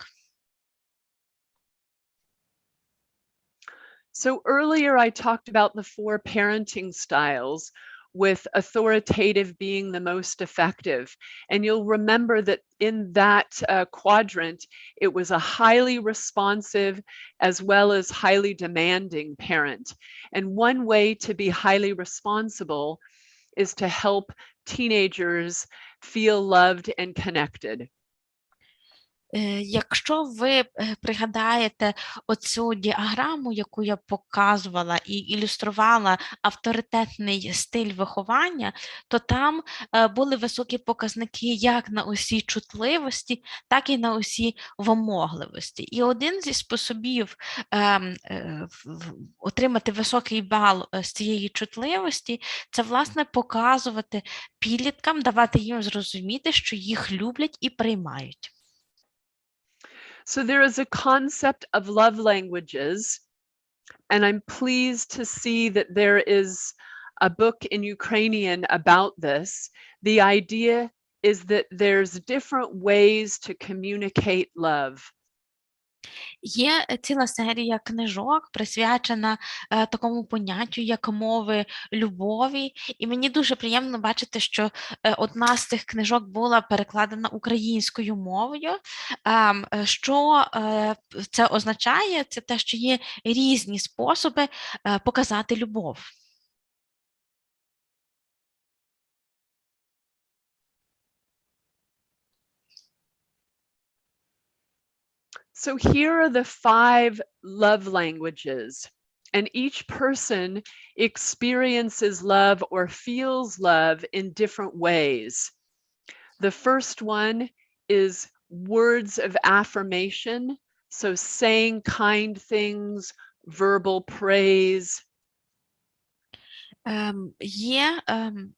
[SPEAKER 2] So earlier I talked about the 4 parenting styles, with authoritative being the most effective. And you'll remember that in that quadrant, it was a highly responsive as well as highly demanding parent. And one way to be highly responsible is to help teenagers feel loved and connected.
[SPEAKER 3] Якщо ви пригадаєте оцю діаграму, яку я показувала і ілюструвала авторитетний стиль виховання, то там були високі показники як на осі чутливості, так і на осі вимогливості. І один зі способів отримати високий бал з цієї чутливості – це, власне, показувати підліткам, давати їм зрозуміти, що їх люблять і приймають.
[SPEAKER 2] So there is a concept of love languages, and I'm pleased to see that there is a book in Ukrainian about this. The idea is that there's different ways to communicate love.
[SPEAKER 3] Є ціла серія книжок, присвячена такому поняттю, як мови любові. І мені дуже приємно бачити, що одна з цих книжок була перекладена українською мовою. Що це означає? Це те, що є різні способи показати любов.
[SPEAKER 2] So here are the 5 love languages, and each person experiences love or feels love in different ways. The first one is words of affirmation, so saying kind things, verbal praise.
[SPEAKER 3] Є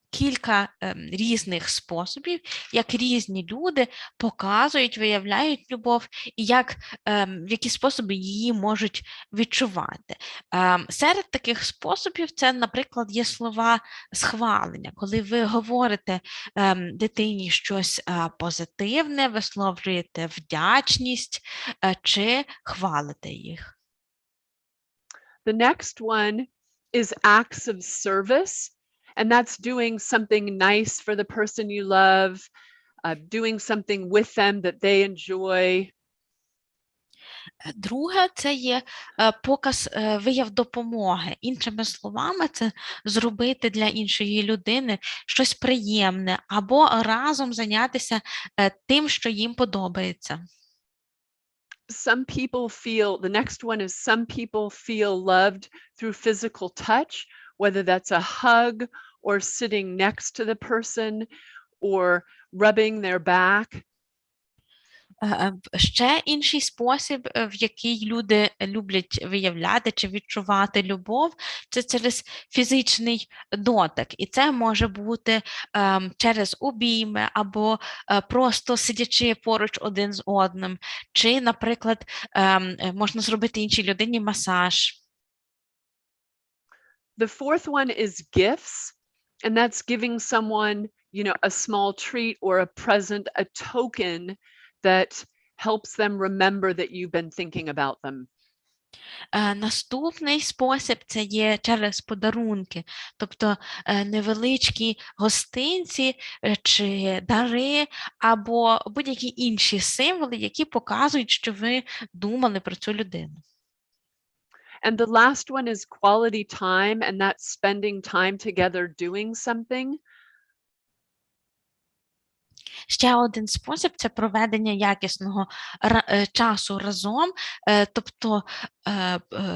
[SPEAKER 3] кілька різних способів, як різні люди показують, виявляють любов і в які способи її можуть відчувати. Серед таких способів це, наприклад, є слова схвалення. Коли ви говорите дитині щось позитивне, висловлюєте вдячність чи хвалите їх.
[SPEAKER 2] The next one is acts of service, and that's doing something nice for the person you love, doing something with them that they enjoy.
[SPEAKER 3] Друге, це є показ, вияв допомоги. Іншими словами, це зробити для іншої людини щось приємне або разом зайнятися тим, що їм подобається.
[SPEAKER 2] Some people feel, the next one is some people feel loved through physical touch, whether that's a hug or sitting next to the person or rubbing their back.
[SPEAKER 3] Ще інший спосіб, в який люди люблять виявляти чи відчувати любов, це через фізичний дотик. І це може бути через обійми або просто сидячи поруч один з одним, чи, наприклад, можна зробити іншій людині масаж.
[SPEAKER 2] The fourth one is gifts, and that's giving someone, a small treat or a present, a token that helps them remember that you've been thinking about them.
[SPEAKER 3] Наступний спосіб – це є через подарунки, тобто невеличкі гостинці чи дари або будь-які інші символи, які показують, що ви думали про цю людину.
[SPEAKER 2] And the last one is quality time, and that's spending time together doing something.
[SPEAKER 3] Ще один спосіб – це проведення якісного часу разом, тобто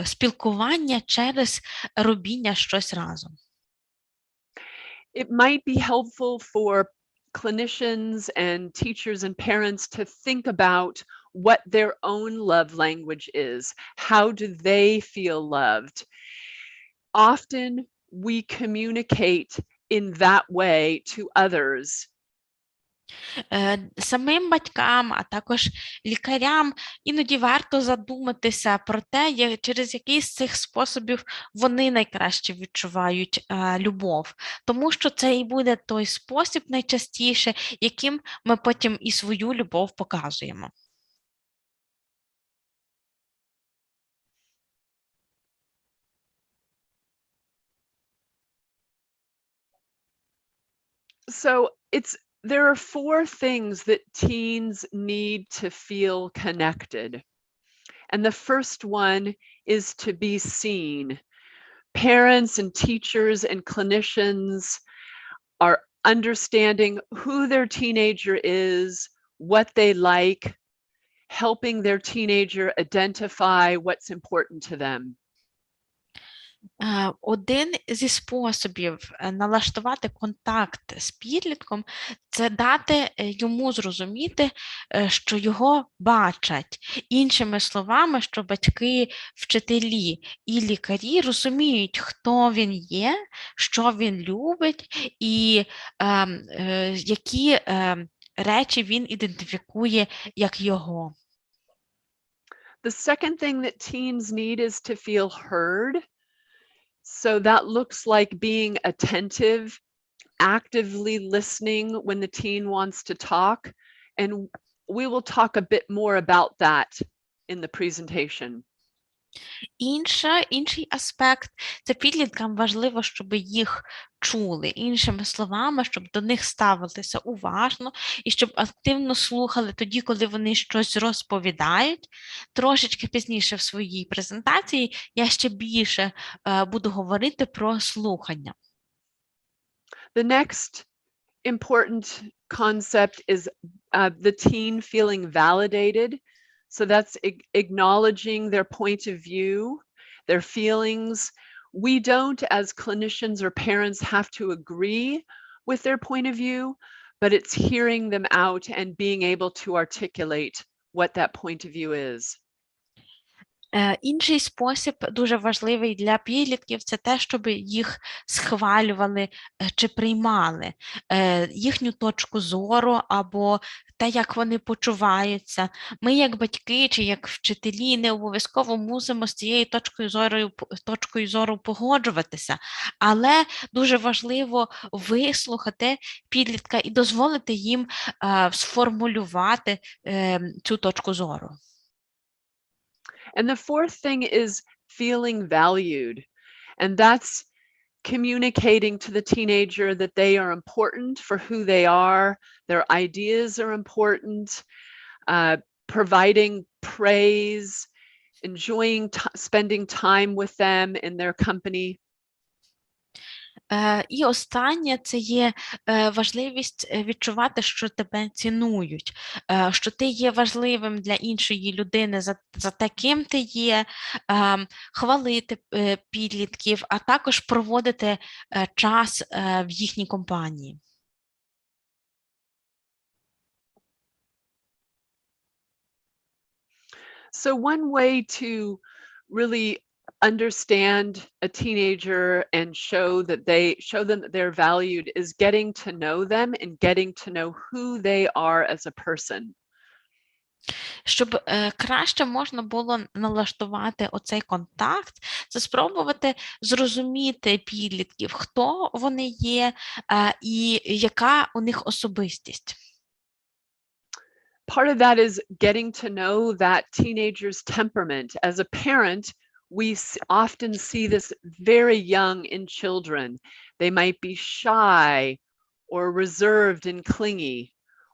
[SPEAKER 3] спілкування через робіння щось разом.
[SPEAKER 2] It might be helpful for clinicians and teachers and parents to think about what their own love language is. How do they feel loved? Often we communicate in that way to others.
[SPEAKER 3] Самим батькам, а також лікарям іноді варто задуматися про те, через який з цих способів вони найкраще відчувають любов. Тому що це і буде той спосіб найчастіше, яким ми потім і свою любов показуємо.
[SPEAKER 2] So there are four things that teens need to feel connected. And the first one is to be seen. Parents and teachers and clinicians are understanding who their teenager is, what they like, helping their teenager identify what's important to them.
[SPEAKER 3] Один зі способів налаштувати контакт з підлітком – це дати йому зрозуміти, що його бачать. Іншими словами, що батьки, вчителі і лікарі розуміють, хто він є, що він любить і які речі він ідентифікує як його.
[SPEAKER 2] The second thing that teens need is to feel heard. So that looks like being attentive, actively listening when the teen wants to talk. And we will talk a bit more about that in the presentation.
[SPEAKER 3] Інший аспект – це підліткам важливо, щоб їх чули. Іншими словами, щоб до них ставилися уважно і щоб активно слухали тоді, коли вони щось розповідають. Трошечки пізніше в своїй презентації я ще більше буду говорити про слухання.
[SPEAKER 2] The next important concept is the teen feeling validated. So that's acknowledging their point of view, their feelings. We don't, as clinicians or parents, have to agree with their point of view, but it's hearing them out and being able to articulate what that point of view is.
[SPEAKER 3] Інший спосіб, дуже важливий для підлітків, це те, щоб їх схвалювали чи приймали, їхню точку зору або те, як вони почуваються. Ми, як батьки чи як вчителі, не обов'язково мусимо з цією точкою зору погоджуватися, але дуже важливо вислухати підлітка і дозволити їм сформулювати цю точку зору.
[SPEAKER 2] And the fourth thing is feeling valued. And that's communicating to the teenager that they are important for who they are, their ideas are important, providing praise, enjoying spending time with them in their company.
[SPEAKER 3] І останнє це є важливість відчувати, що тебе цінують, що ти є важливим для іншої людини за таким ти є, хвалити підлітків, а також проводити час в їхній компанії.
[SPEAKER 2] So one way to really understand a teenager and show them that they're valued is getting to know them and getting to know who they are as a person.
[SPEAKER 3] Щоб краще можна було налаштувати оцей контакт, це спробувати зрозуміти підлітків, хто вони є і яка у них особистість.
[SPEAKER 2] Part of that is getting to know that teenager's temperament. As a parent, we often see this very young in children. They might be shy or reserved and clingy,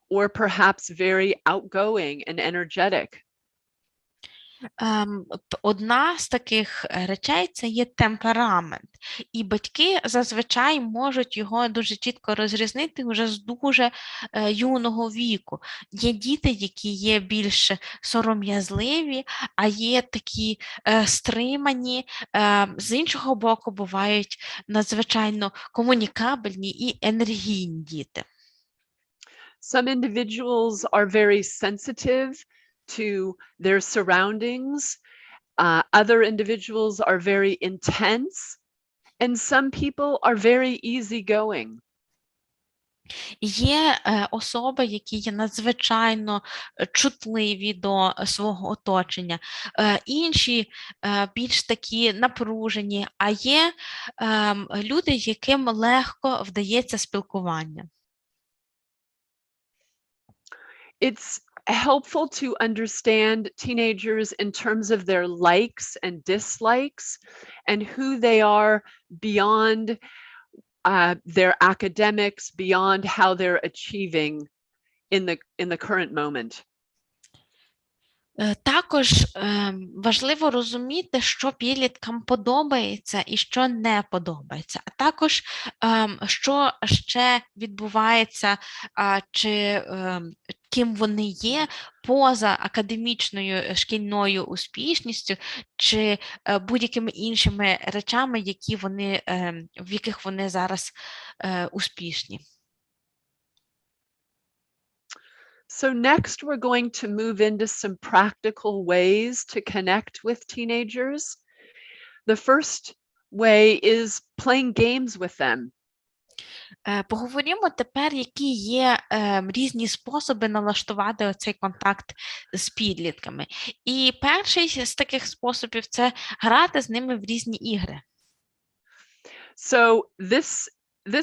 [SPEAKER 2] or perhaps very outgoing and energetic.
[SPEAKER 3] Одна з таких речей – це є темперамент. І батьки зазвичай можуть його дуже чітко розрізнити вже з дуже юного віку. Є діти, які є більш сором'язливі, а є такі стримані. З іншого боку, бувають надзвичайно комунікабельні і енергійні діти.
[SPEAKER 2] Some individuals are very sensitive to their surroundings. Other individuals are very intense, and some people are very easygoing.
[SPEAKER 3] Є особи, які є надзвичайно чутливі до свого оточення, інші більш такі напружені, а є люди, яким легко вдається спілкування.
[SPEAKER 2] It's helpful to understand teenagers in terms of their likes and dislikes and who they are beyond their academics, beyond how they're achieving in the current moment.
[SPEAKER 3] Також важливо розуміти, що підліткам подобається і що не подобається, а також що ще відбувається, чи ким вони є поза академічною шкільною успішністю, чи будь-якими іншими речами, в яких вони зараз успішні.
[SPEAKER 2] So next, we're going to move into some practical ways to connect with teenagers. The first way is playing games with them.
[SPEAKER 3] Поговоримо тепер, які є різні способи налаштувати оцей контакт з підлітками. І перший з таких способів – це грати з ними в різні ігри.
[SPEAKER 2] So this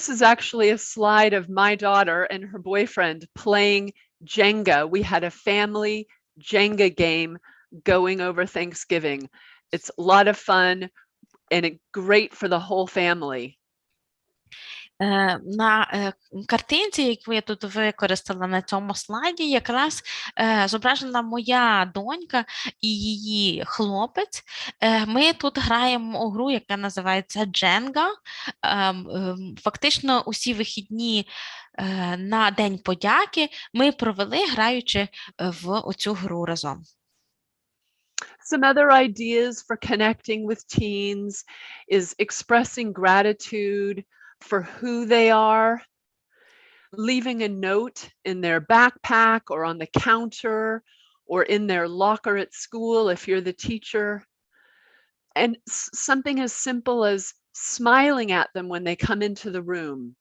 [SPEAKER 2] is actually a slide of my daughter and her boyfriend playing Jenga. We had a family Jenga game going over Thanksgiving. It's a lot of fun and great for the whole family.
[SPEAKER 3] На картинці, яку я тут використала на цьому слайді, якраз зображена моя донька і її хлопець. Ми тут граємо у гру, яка називається Jenga. Фактично усі вихідні на День подяки ми провели, граючи в оцю гру разом.
[SPEAKER 2] Some other ideas for connecting with teens is expressing gratitude for who they are, leaving a note in their backpack or on the counter or in their locker at school if you're the teacher, and something as simple as smiling at them when they come into the room.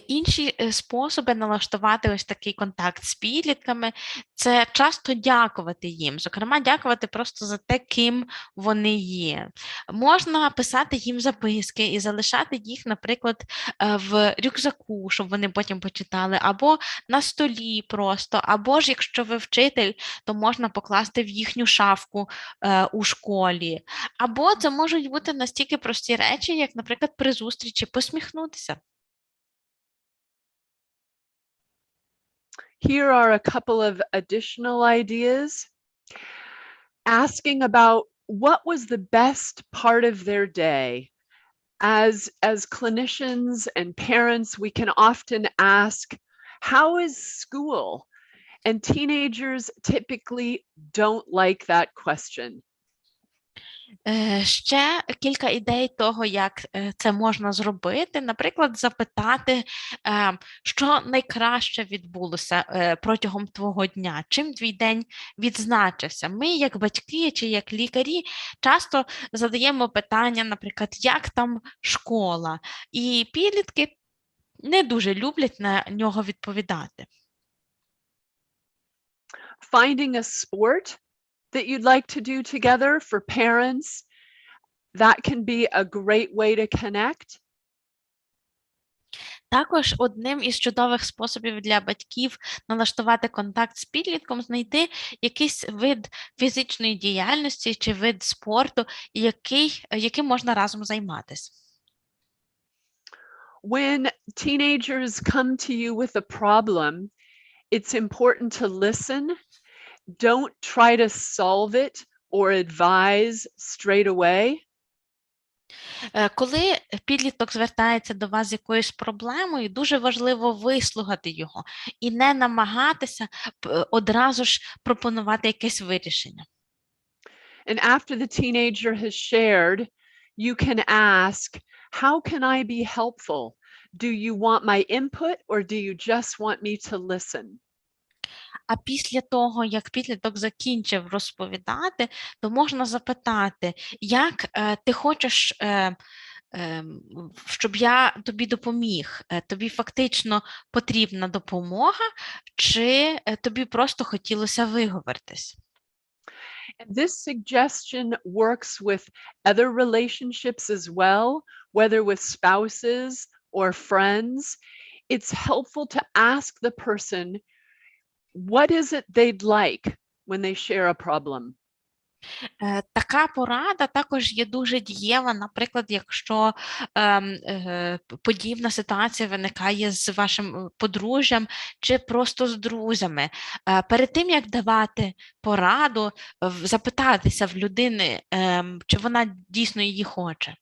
[SPEAKER 3] Інші способи налаштувати ось такий контакт з підлітками – це часто дякувати їм, зокрема, дякувати просто за те, ким вони є. Можна писати їм записки і залишати їх, наприклад, в рюкзаку, щоб вони потім почитали, або на столі просто, або ж, якщо ви вчитель, то можна покласти в їхню шафку у школі. Або це можуть бути настільки прості речі, як, наприклад, при зустрічі посміхнутися.
[SPEAKER 2] Here are a couple of additional ideas. Asking about what was the best part of their day. As clinicians and parents, we can often ask, how is school? And teenagers typically don't like that question.
[SPEAKER 3] Ще кілька ідей того, як це можна зробити. Наприклад, запитати, що найкраще відбулося протягом твого дня, чим твій день відзначився. Ми, як батьки чи як лікарі, часто задаємо питання, наприклад, як там школа? І підлітки не дуже люблять на нього відповідати.
[SPEAKER 2] Finding a sport that you'd like to do together for parents, that can be a great way to connect.
[SPEAKER 3] Також одним із чудових способів для батьків налаштувати контакт з підлітком – знайти якийсь вид фізичної діяльності чи вид спорту, яким можна разом займатися.
[SPEAKER 2] When teenagers come to you with a problem, it's important to listen. Don't try to solve it or advise straight away.
[SPEAKER 3] Коли підліток звертається до вас з якоюсь проблемою, дуже важливо вислухати його і не намагатися одразу ж пропонувати якесь вирішення.
[SPEAKER 2] And after the teenager has shared, you can ask, how can I be helpful? Do you want my input or do you just want me to listen?
[SPEAKER 3] А після того, як підліток закінчив розповідати, то можна запитати, як ти хочеш, щоб я тобі допоміг? Тобі фактично потрібна допомога, чи тобі просто хотілося виговоритись?
[SPEAKER 2] And this suggestion works with other relationships as well, whether with spouses or friends. It's helpful to ask the person, what is it they'd like when they share a problem?
[SPEAKER 3] Така порада також є дуже дієва, наприклад, якщо подібна ситуація виникає з вашим подружжям чи просто з друзями. Перед тим, як давати пораду, запитатися в людини, чи вона дійсно її хоче.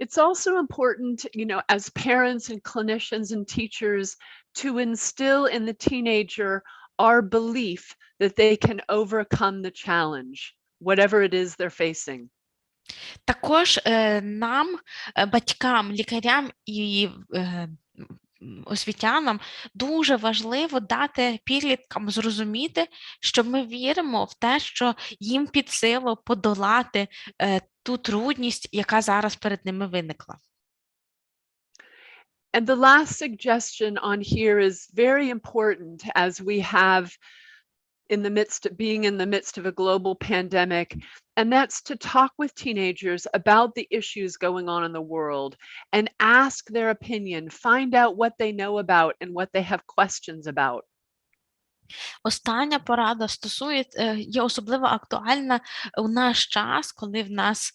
[SPEAKER 2] It's also important, as parents and clinicians and teachers, to instill in the teenager our belief that they can overcome the challenge, whatever it is they're facing.
[SPEAKER 3] Також нам, батькам, лікарям і освітянам дуже важливо дати підліткам зрозуміти, що ми віримо в те, що їм під силу подолати ту трудність, яка зараз перед ними виникла.
[SPEAKER 2] And the last suggestion on here is very important as we have being in the midst of a global pandemic, and that's to talk with teenagers about the issues going on in the world and ask their opinion, find out what they know about and what they have questions about.
[SPEAKER 3] Остання порада є особливо актуальна у наш час, коли в нас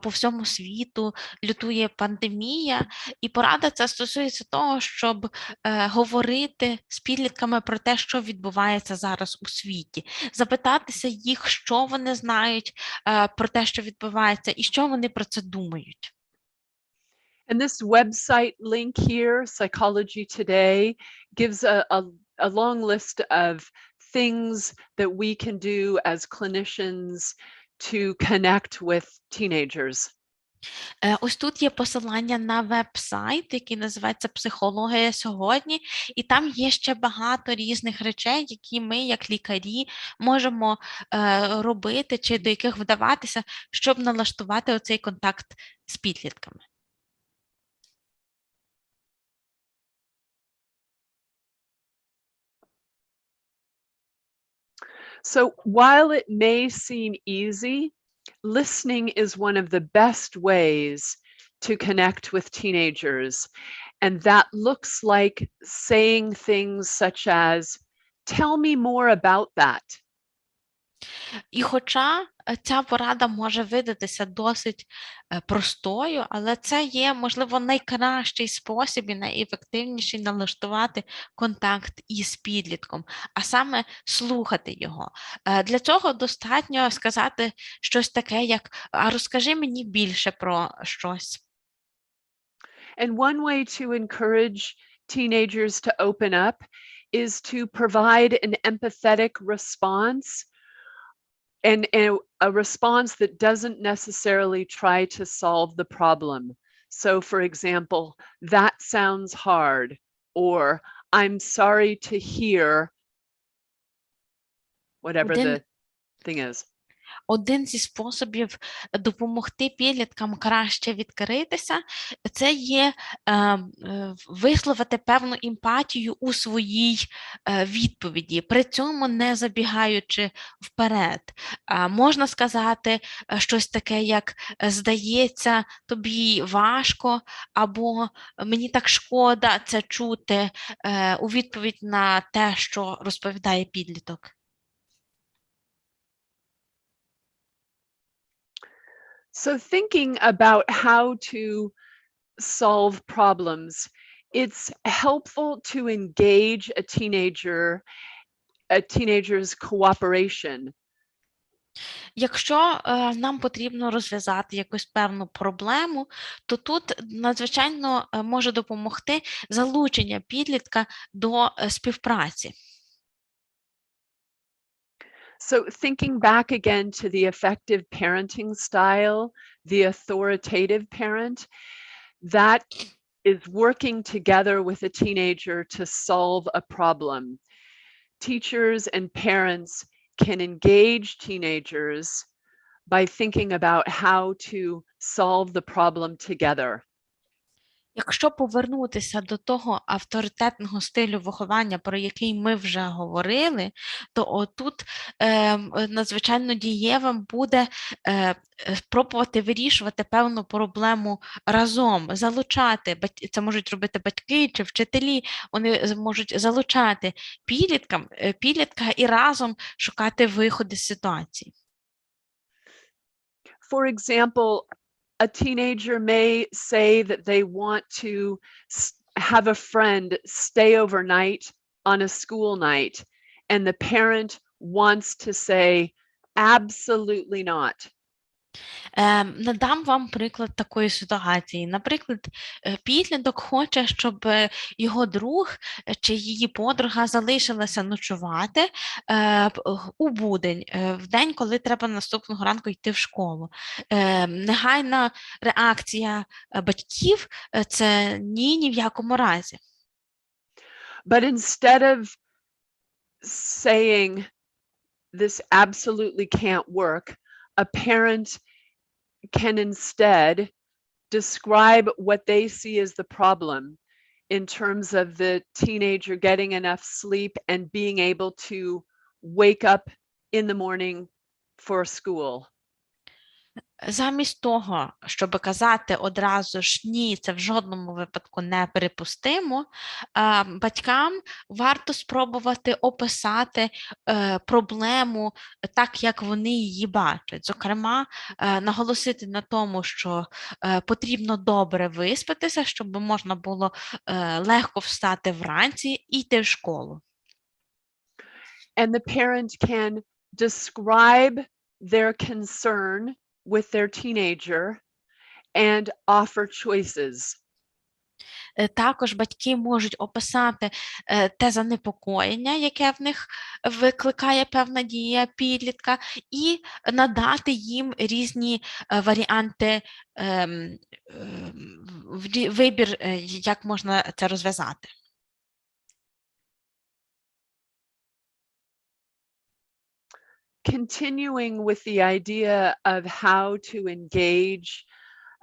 [SPEAKER 3] по всьому світу лютує пандемія, і порада ця стосується того, щоб говорити з підлітками про те, що відбувається зараз у світі, запитатися їх, що вони знають про те, що відбувається, і що вони про це думають.
[SPEAKER 2] And this website link here, Psychology Today, gives a long list of things that we can do as clinicians to connect with teenagers.
[SPEAKER 3] Ось тут є посилання на веб-сайт, який називається «Психологія сьогодні», і там є ще багато різних речей, які ми, як лікарі, можемо робити чи до яких вдаватися, щоб налаштувати оцей контакт з підлітками.
[SPEAKER 2] So while it may seem easy, listening is one of the best ways to connect with teenagers. And that looks like saying things such as, tell me more about that.
[SPEAKER 3] І хоча ця порада може видатися досить простою, але це є, можливо, найкращий спосіб і найефективніший налаштувати контакт із підлітком, а саме слухати його. Для цього достатньо сказати щось таке, як «А розкажи мені більше про щось».
[SPEAKER 2] And one way to encourage teenagers to open up is to provide an empathetic response and a response that doesn't necessarily try to solve the problem. So for example, that sounds hard, or I'm sorry to hear whatever the thing is.
[SPEAKER 3] Один зі способів допомогти підліткам краще відкритися – це є висловити певну емпатію у своїй відповіді, при цьому не забігаючи вперед. Можна сказати щось таке, як «здається, тобі важко» або «мені так шкода це чути» у відповідь на те, що розповідає підліток.
[SPEAKER 2] So thinking about how to solve problems, it's helpful to engage a teenager's cooperation.
[SPEAKER 3] Якщо нам потрібно розв'язати якусь певну проблему, то тут надзвичайно може допомогти залучення підлітка до співпраці.
[SPEAKER 2] So thinking back again to the effective parenting style, the authoritative parent, that is working together with a teenager to solve a problem. Teachers and parents can engage teenagers by thinking about how to solve the problem together.
[SPEAKER 3] Якщо повернутися до того авторитетного стилю виховання, про який ми вже говорили, то отут надзвичайно дієвим буде пробувати вирішувати певну проблему разом, залучати, це можуть робити батьки чи вчителі, вони можуть залучати підлітка і разом шукати виходи з ситуації.
[SPEAKER 2] For example, a teenager may say that they want to have a friend stay overnight on a school night, and the parent wants to say, absolutely not.
[SPEAKER 3] Надам вам приклад такої ситуації. Наприклад, підліток хоче, щоб його друг чи її подруга залишилася ночувати у будень, в день, коли треба наступного ранку йти в школу. Негайна реакція батьків – це ні в якому разі.
[SPEAKER 2] But instead of saying this absolutely can't work, a parent can instead describe what they see as the problem in terms of the teenager getting enough sleep and being able to wake up in the morning for school.
[SPEAKER 3] Замість того, щоб казати одразу ж «ні, це в жодному випадку не припустимо», батькам варто спробувати описати проблему так, як вони її бачать. Зокрема, наголосити на тому, що потрібно добре виспатися, щоб можна було легко встати вранці і йти в школу.
[SPEAKER 2] And the parent can describe their concern with their teenager and offer choices.
[SPEAKER 3] Також батьки можуть описати те занепокоєння, яке в них викликає певна дія підлітка, і надати їм різні варіанти, вибір, як можна це розв'язати.
[SPEAKER 2] Continuing with the idea of how to engage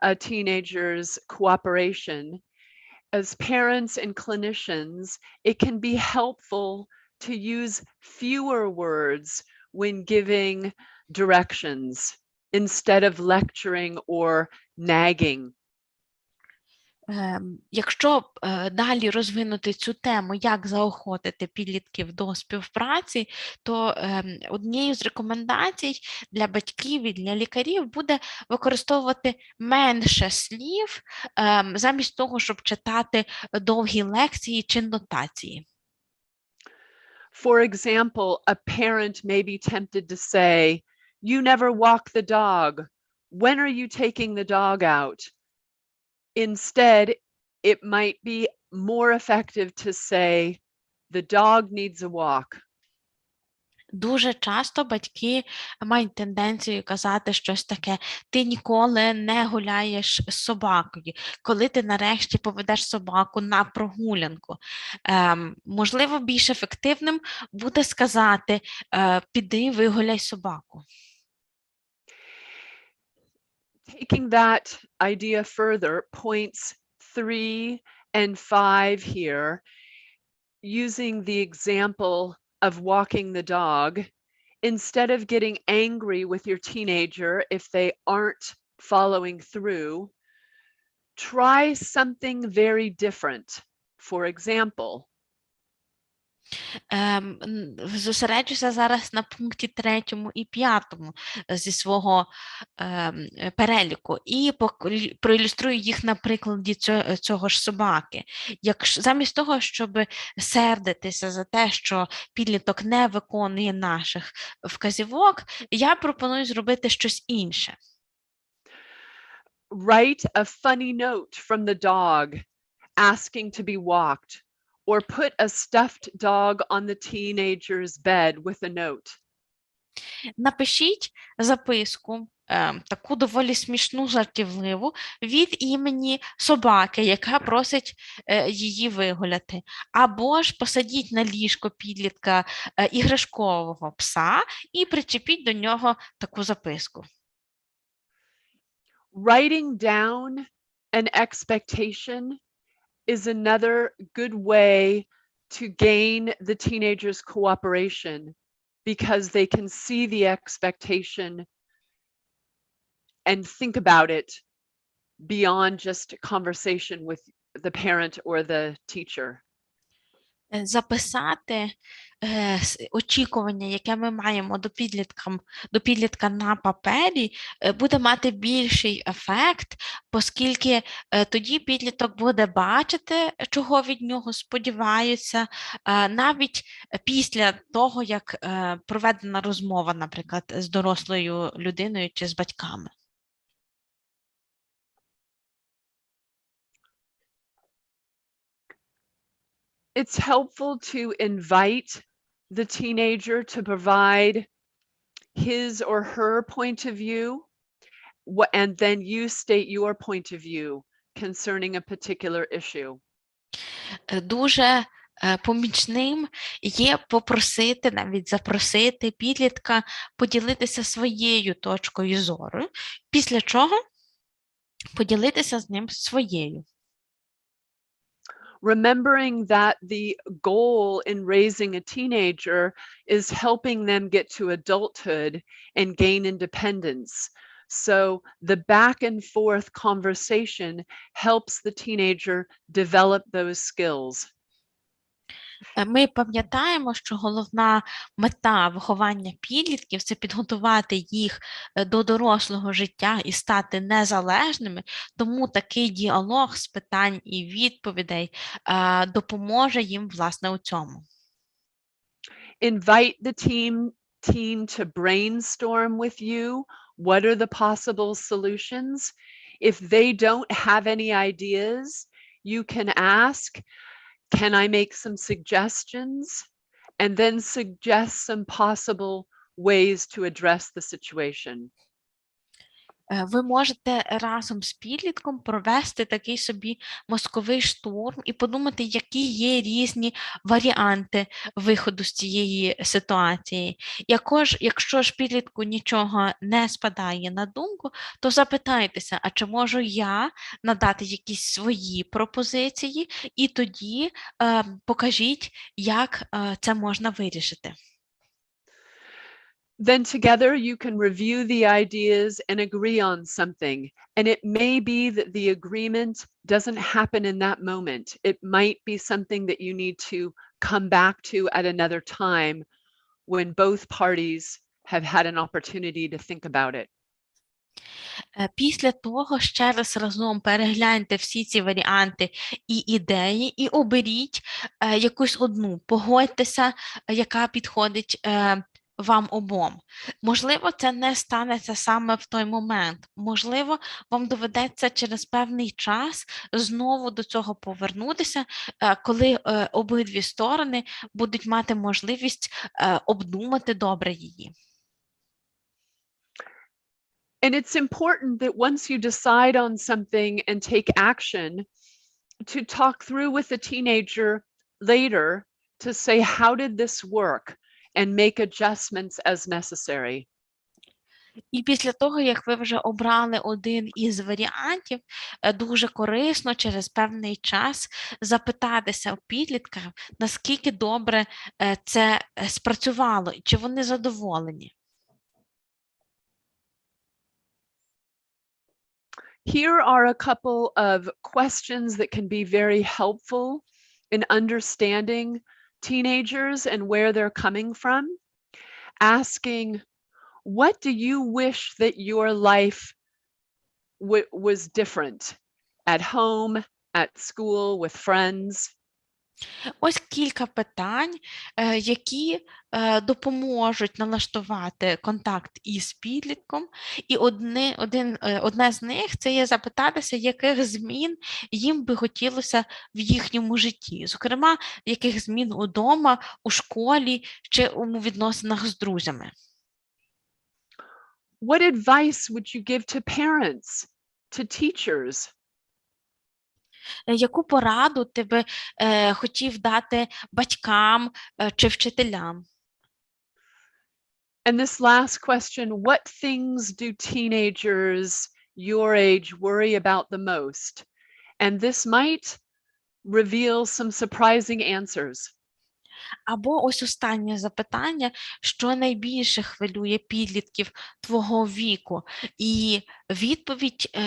[SPEAKER 2] a teenager's cooperation, as parents and clinicians, it can be helpful to use fewer words when giving directions instead of lecturing or nagging.
[SPEAKER 3] Якщо далі розвинути цю тему, як заохотити підлітків до співпраці, то однією з рекомендацій для батьків і для лікарів буде використовувати менше слів, замість того, щоб читати довгі лекції чи нотації.
[SPEAKER 2] For example, a parent may be tempted to say, "You never walk the dog. When are you taking the dog out?" Instead, it might be more effective to say, "The dog needs a walk."
[SPEAKER 3] Дуже часто батьки мають тенденцію казати щось таке: ти ніколи не гуляєш з собакою, коли ти нарешті поведеш собаку на прогулянку. Можливо, більш ефективним буде сказати: піди вигуляй собаку.
[SPEAKER 2] Taking that idea further, points 3 and 5 here, using the example of walking the dog, instead of getting angry with your teenager if they aren't following through, try something very different. For example,
[SPEAKER 3] Зосереджуся зараз на пункті 3 і 5 зі свого переліку і проілюструю їх на прикладі цього ж собаки. Замість того, щоб сердитися за те, що підліток не виконує наших вказівок, я пропоную зробити щось інше.
[SPEAKER 2] Write a funny note from the dog asking to be walked, or put a stuffed dog on the teenager's bed with a note.
[SPEAKER 3] Напишіть записку, таку доволі смішну, жартівливу, від імені собаки, яка просить її вигуляти. Або ж посадіть на ліжко підлітка іграшкового пса і причепіть до нього таку записку.
[SPEAKER 2] Writing down an expectation is another good way to gain the teenager's cooperation, because they can see the expectation and think about it beyond just conversation with the parent or the teacher.
[SPEAKER 3] Записати очікування, яке ми маємо до підлітка на папері, буде мати більший ефект, оскільки тоді підліток буде бачити, чого від нього сподіваються, навіть після того, як проведена розмова, наприклад, з дорослою людиною чи з батьками.
[SPEAKER 2] It's helpful to invite the teenager to provide his or her point of view, and then you state your point of view concerning a particular issue.
[SPEAKER 3] Дуже помічним є попросити, навіть запросити підлітка поділитися своєю точкою зору, після чого поділитися з ним своєю.
[SPEAKER 2] Remembering that the goal in raising a teenager is helping them get to adulthood and gain independence. So the back and forth conversation helps the teenager develop those skills.
[SPEAKER 3] Ми пам'ятаємо, що головна мета виховання підлітків – це підготувати їх до дорослого життя і стати незалежними, тому такий діалог з питань і відповідей допоможе їм, власне, у цьому.
[SPEAKER 2] Invite the teen to brainstorm with you. What are the possible solutions? If they don't have any ideas, you can ask, "Can I make some suggestions?" And then suggest some possible ways to address the situation.
[SPEAKER 3] Ви можете разом з підлітком провести такий собі мозковий штурм і подумати, які є різні варіанти виходу з цієї ситуації. Якщо ж підлітку нічого не спадає на думку, то запитайтеся, а чи можу я надати якісь свої пропозиції, і тоді покажіть, як це можна вирішити.
[SPEAKER 2] Then together you can review the ideas and agree on something. And it may be that the agreement doesn't happen in that moment. It might be something that you need to come back to at another time when both parties have had an opportunity to think about it.
[SPEAKER 3] Після того ще раз разом перегляньте всі ці варіанти і ідеї, і оберіть якусь одну. Погодьтеся, яка підходить вам обом. Можливо, це не станеться саме в той момент. Можливо, вам доведеться через певний час знову до цього повернутися, коли обидві сторони будуть мати можливість обдумати добре її.
[SPEAKER 2] And it's important that once you decide on something and take action, to talk through with the teenager later to say, how did this work? And make adjustments as necessary.
[SPEAKER 3] І після того, як ви вже обрали один із варіантів, дуже корисно через певний час запитатися у підлітків, наскільки добре це спрацювало, і чи вони задоволені.
[SPEAKER 2] Here are a couple of questions that can be very helpful in understanding teenagers and where they're coming from. Asking, what do you wish that your life was different at home, at school, with friends?
[SPEAKER 3] Ось кілька питань, які допоможуть налаштувати контакт із підлітком. І одне з них – це є запитатися, яких змін їм би хотілося в їхньому житті. Зокрема, яких змін удома, у школі чи у відносинах з друзями.
[SPEAKER 2] What advice would you give to parents, to teachers?
[SPEAKER 3] Яку пораду ти би хотів дати батькам чи вчителям?
[SPEAKER 2] And this last question, what things do teenagers your age worry about the most? And this might reveal some surprising answers.
[SPEAKER 3] Або ось останнє запитання, що найбільше хвилює підлітків твого віку? І відповідь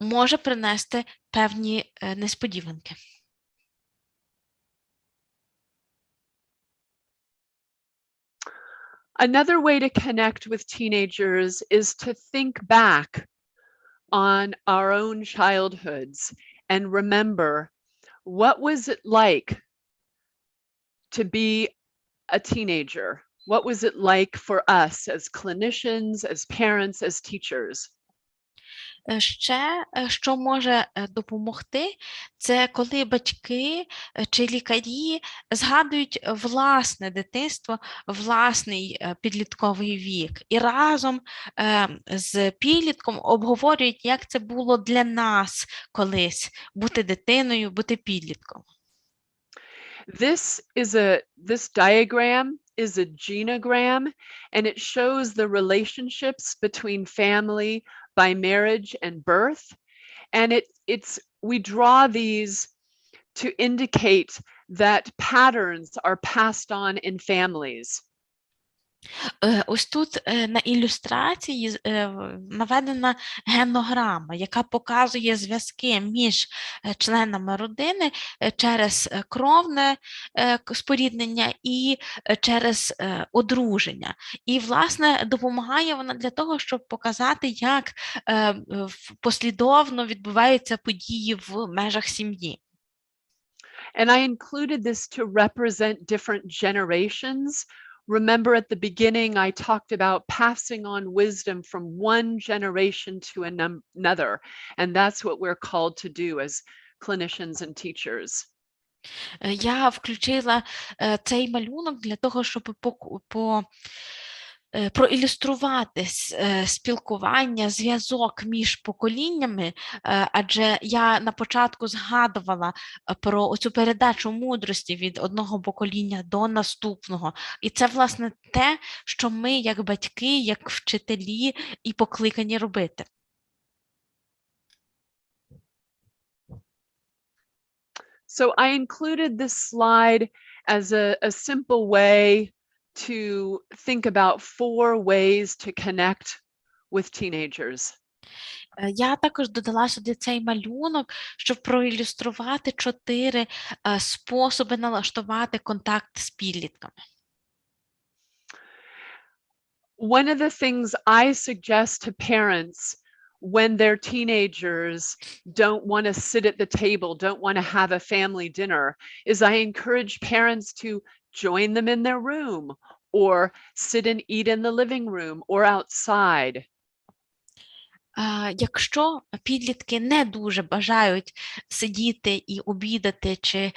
[SPEAKER 3] може принести певні несподіванки.
[SPEAKER 2] Another way to connect with teenagers is to think back on our own childhoods and remember, what was it like to be a teenager? What was it like for us as clinicians, as parents, as teachers?
[SPEAKER 3] Ще, що може допомогти, це коли батьки чи лікарі згадують власне дитинство, власний підлітковий вік і разом з підлітком обговорюють, як це було для нас колись бути дитиною, бути підлітком.
[SPEAKER 2] This diagram is a genogram, and it shows the relationships between family by marriage and birth. And we draw these to indicate that patterns are passed on in families.
[SPEAKER 3] Ось тут на ілюстрації наведена генограма, яка показує зв'язки між членами родини через кровне споріднення і через одруження. І, власне, допомагає вона для того, щоб показати, як послідовно відбуваються події в межах сім'ї.
[SPEAKER 2] And I included this to represent different generations. Remember, at the beginning, I talked about passing on wisdom from one generation to another, and that's what we're called to do as clinicians and teachers.
[SPEAKER 3] Я включила цей малюнок для того, щоб проілюструвати спілкування, зв'язок між поколіннями, адже я на початку згадувала про цю передачу мудрості від одного покоління до наступного. І це, власне, те, що ми, як батьки, як вчителі, і покликані робити.
[SPEAKER 2] So I included this slide as a simple way to think about 4 ways to connect with teenagers.
[SPEAKER 3] Я також додала сюди цей малюнок, щоб проілюструвати 4 способи налаштувати контакт з підлітками.
[SPEAKER 2] One of the things I suggest to parents when their teenagers don't want to sit at the table, don't want to have a family dinner, is I encourage parents to join them in their room or sit and eat in the living room or outside.
[SPEAKER 3] Якщо підлітки не дуже бажають сидіти і обідати чи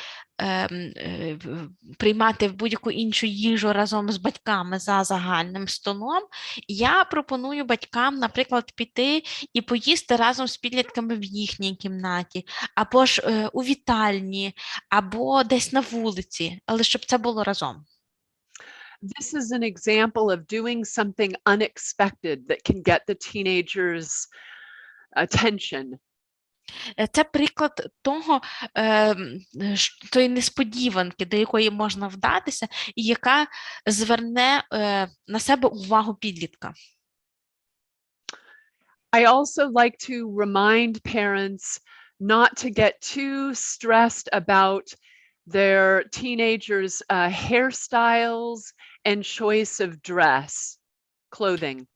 [SPEAKER 3] приймати будь-яку іншу їжу разом з батьками за загальним столом, я пропоную батькам, наприклад, піти і поїсти разом з підлітками в їхній кімнаті, або ж у вітальні, або десь на вулиці, але щоб це було разом.
[SPEAKER 2] This is an example of doing something unexpected that can get the teenagers' attention.
[SPEAKER 3] Це приклад того, тої несподіванки, до якої можна вдатися, і яка зверне на себе увагу підлітка.
[SPEAKER 2] I also like to remind parents not to get too stressed about their teenagers' hairstyles and choice of dress, clothing.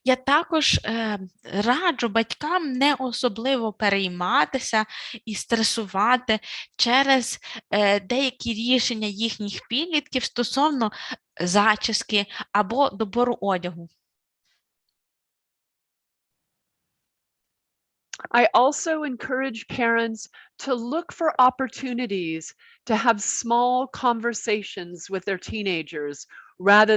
[SPEAKER 3] Я також раджу батькам не особливо перейматися і стресувати через деякі рішення їхніх підлітків стосовно зачіски або добору одягу.
[SPEAKER 2] I also encourage parents to look for opportunities to have small conversations with their teenagers rather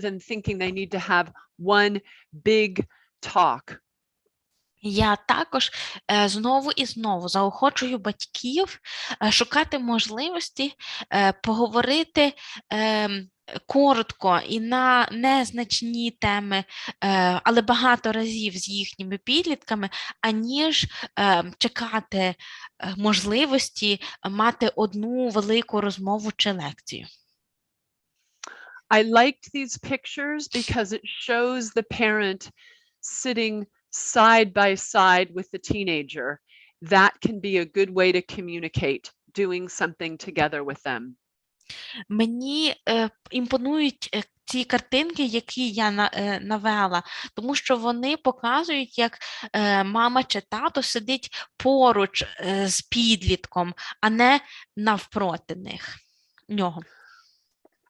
[SPEAKER 2] than thinking they need to have one big talk.
[SPEAKER 3] Я також знову і знову заохочую батьків шукати можливості поговорити коротко і на незначні теми, але багато разів з їхніми підлітками, аніж чекати можливості мати одну велику розмову чи лекцію.
[SPEAKER 2] I liked these pictures because it shows the parent sitting side by side with the teenager. That can be a good way to communicate, doing something together with them.
[SPEAKER 3] Мені імпонують ці картинки, які я навела, тому що вони показують, як мама чи тато сидить поруч з підлітком, а не навпроти нього.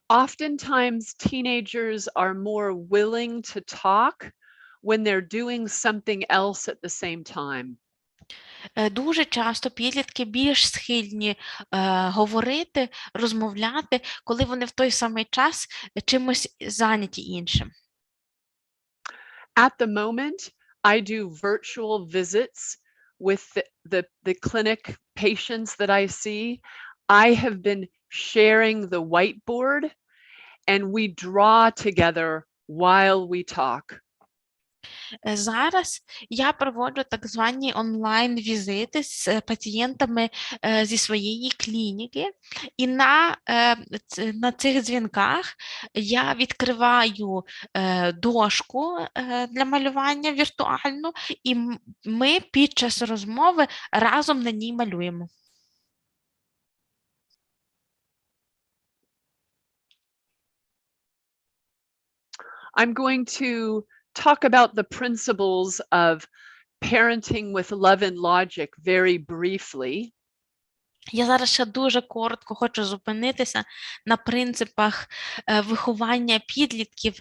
[SPEAKER 2] Oftentimes, teenagers are more willing to talk when they're doing something else at the same time.
[SPEAKER 3] Дуже часто підлітки більш схильні говорити, розмовляти, коли вони в той самий час чимось зайняті іншим.
[SPEAKER 2] At the moment, I do virtual visits with the clinic patients that I see. I have been sharing the whiteboard and we draw together while we talk.
[SPEAKER 3] Зараз я проводжу так звані онлайн-візити з пацієнтами зі своєї клініки, і на цих дзвінках я відкриваю дошку для малювання віртуальну, і ми під час розмови разом на ній малюємо.
[SPEAKER 2] I'm going to talk about the principles of parenting with love and logic very briefly.
[SPEAKER 3] Я зараз ще дуже коротко хочу зупинитися на принципах виховання підлітків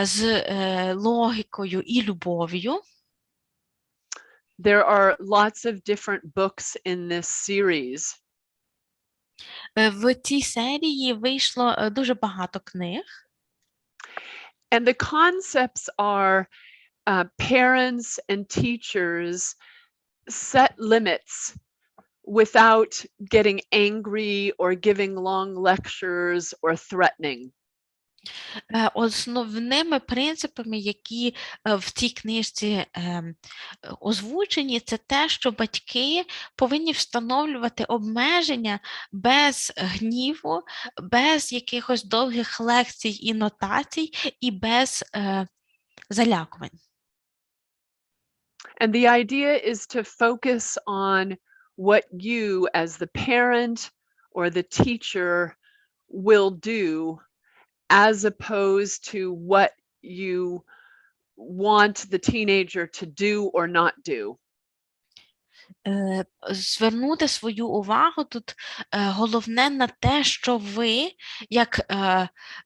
[SPEAKER 3] з логікою і любов'ю.
[SPEAKER 2] There are lots of different books in this series.
[SPEAKER 3] В цій серії вийшло дуже багато книг.
[SPEAKER 2] And the concepts are parents and teachers set limits without getting angry or giving long lectures or threatening.
[SPEAKER 3] Основними принципами, які в цій книжці озвучені, це те, що батьки повинні встановлювати обмеження без гніву, без якихось довгих лекцій і нотацій і без залякувань.
[SPEAKER 2] And the idea is to focus on what you, as the parent or the teacher, will do, as opposed to what you want the teenager to do or not do.
[SPEAKER 3] Звернути свою увагу тут головне на те, що ви, як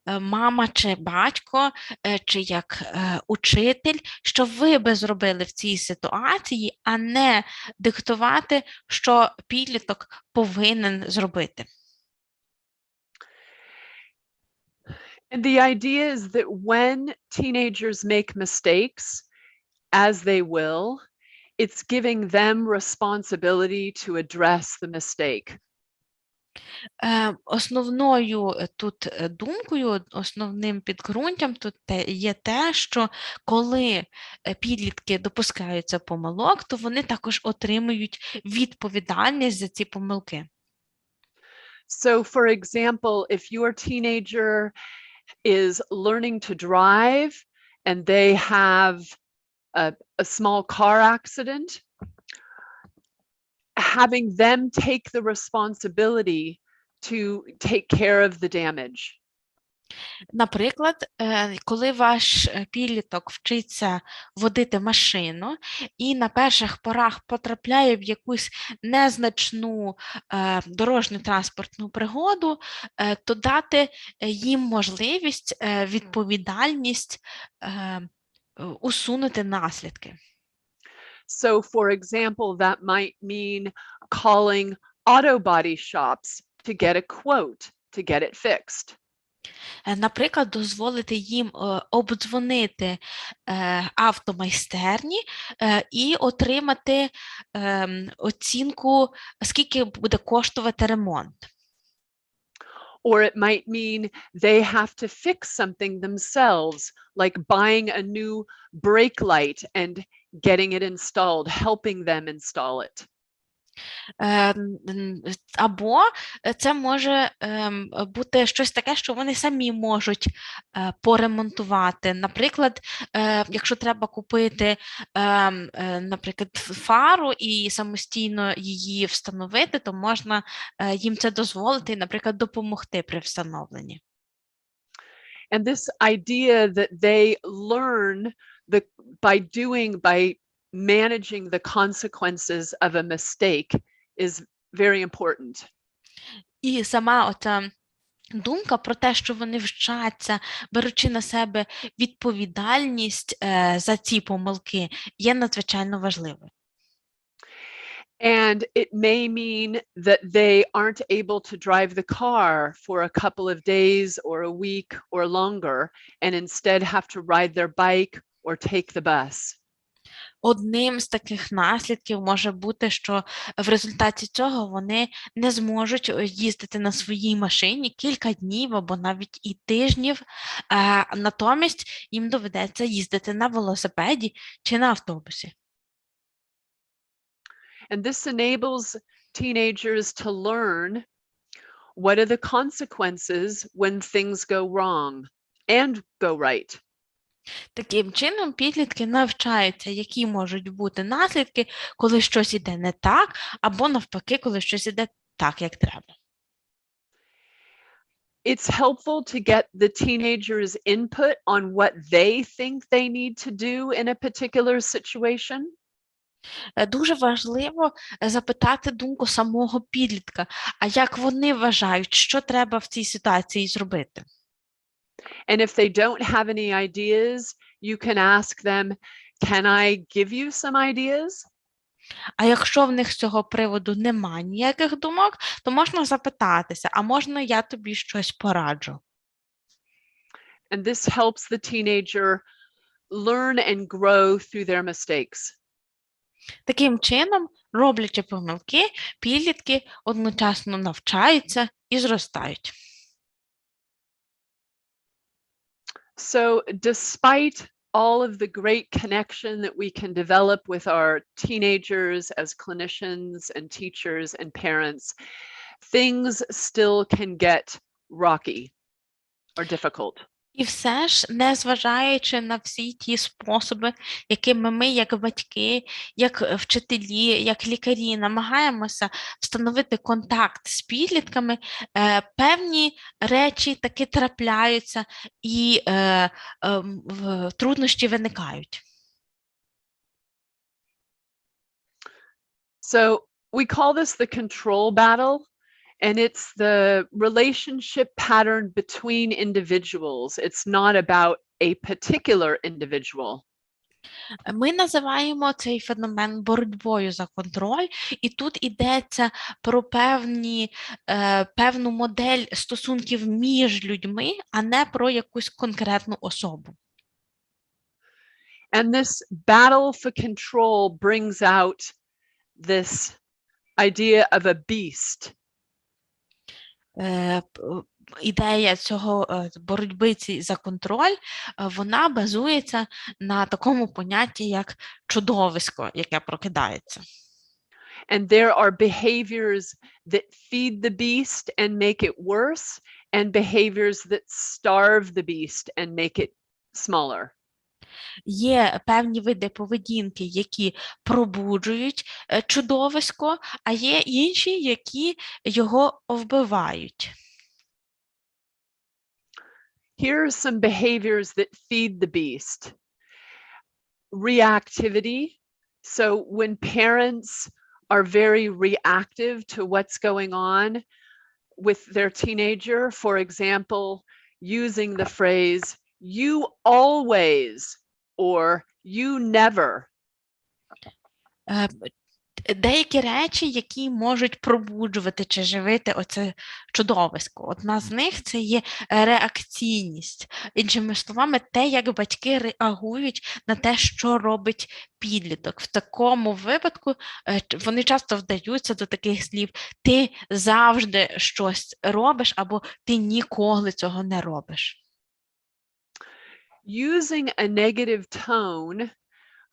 [SPEAKER 3] мама чи батько, чи як учитель, що ви би зробили в цій ситуації, а не диктувати, що підліток повинен зробити.
[SPEAKER 2] And the idea is that when teenagers make mistakes, as they will, it's giving them responsibility to address the mistake.
[SPEAKER 3] Основною тут думкою, основним підґрунтям тут є те, що коли підлітки допускаються помилок, то вони також отримують відповідальність за ці помилки.
[SPEAKER 2] So, for example, if your teenager is learning to drive and they have a small car accident, having them take the responsibility to take care of the damage.
[SPEAKER 3] Наприклад, коли ваш підліток вчиться водити машину і на перших порах потрапляє в якусь незначну дорожню транспортну пригоду, то дати їм можливість, відповідальність усунути наслідки.
[SPEAKER 2] So, for example, that might mean calling auto body shops to get a quote to get it fixed.
[SPEAKER 3] Наприклад, дозволити їм обдзвонити автомайстерні і отримати оцінку, скільки буде коштувати ремонт.
[SPEAKER 2] Or it might mean they have to fix something themselves, like buying a new brake light and getting it installed, helping them install it.
[SPEAKER 3] Або це може бути щось таке, що вони самі можуть поремонтувати. Наприклад, якщо треба купити, наприклад, фару і самостійно її встановити, то можна їм це дозволити і, наприклад, допомогти при встановленні.
[SPEAKER 2] And this idea that they learn by managing the consequences of a mistake is very important.
[SPEAKER 3] І сама оця думка про те, що вони вчаться, беручи на себе відповідальність за ці помилки, є надзвичайно важливою.
[SPEAKER 2] And it may mean that they aren't able to drive the car for a couple of days or a week or longer, and instead have to ride their bike or take the bus.
[SPEAKER 3] Одним з таких наслідків може бути, що в результаті цього вони не зможуть їздити на своїй машині кілька днів або навіть і тижнів, натомість їм доведеться їздити на велосипеді чи на автобусі.
[SPEAKER 2] And this enables teenagers to learn what are the consequences when things go wrong and go right.
[SPEAKER 3] Таким чином, підлітки навчаються, які можуть бути наслідки, коли щось іде не так, або навпаки, коли щось іде так, як треба.
[SPEAKER 2] It's helpful to get the teenagers' input on what they think they need to do in a particular situation.
[SPEAKER 3] Дуже важливо запитати думку самого підлітка, а як вони вважають, що треба в цій ситуації зробити.
[SPEAKER 2] And if they don't have any ideas, you can ask them, can I give you some ideas?
[SPEAKER 3] А якщо в них з цього приводу немає ніяких думок, то можна запитатися, а можна я тобі щось пораджу?
[SPEAKER 2] And this helps the teenager learn and grow through their mistakes.
[SPEAKER 3] Таким чином, роблячи помилки, підлітки одночасно навчаються і зростають.
[SPEAKER 2] So despite all of the great connection that we can develop with our teenagers as clinicians and teachers and parents, things still can get rocky or difficult.
[SPEAKER 3] І все ж, незважаючи на всі ті способи, якими ми, як батьки, як вчителі, як лікарі, намагаємося встановити контакт з підлітками, певні речі таки трапляються і труднощі виникають.
[SPEAKER 2] So we call this the control battle. And it's the relationship pattern between individuals. It's not about a particular individual.
[SPEAKER 3] Ми називаємо цей феномен боротьбою за контроль, і тут йдеться про певну модель стосунків між людьми, а не про якусь конкретну особу.
[SPEAKER 2] And this battle for control brings out this idea of a beast.
[SPEAKER 3] Ідея цього боротьби за контроль, вона базується на такому понятті, як чудовисько, яке прокидається.
[SPEAKER 2] And there are behaviors that feed the beast and make it worse, and behaviors that starve the beast and make it smaller.
[SPEAKER 3] Є певні види поведінки, які пробуджують чудовисько, а є інші, які його вбивають.
[SPEAKER 2] Here are some behaviors that feed the beast. Reactivity. So when parents are very reactive to what's going on with their teenager, for example, using the phrase, "you always," or "you never."
[SPEAKER 3] Деякі речі, які можуть пробуджувати чи живити оце чудовисько. Одна з них – це є реакційність. Іншими словами, те, як батьки реагують на те, що робить підліток. В такому випадку вони часто вдаються до таких слів: ти завжди щось робиш, або ти ніколи цього не робиш.
[SPEAKER 2] Using a negative tone,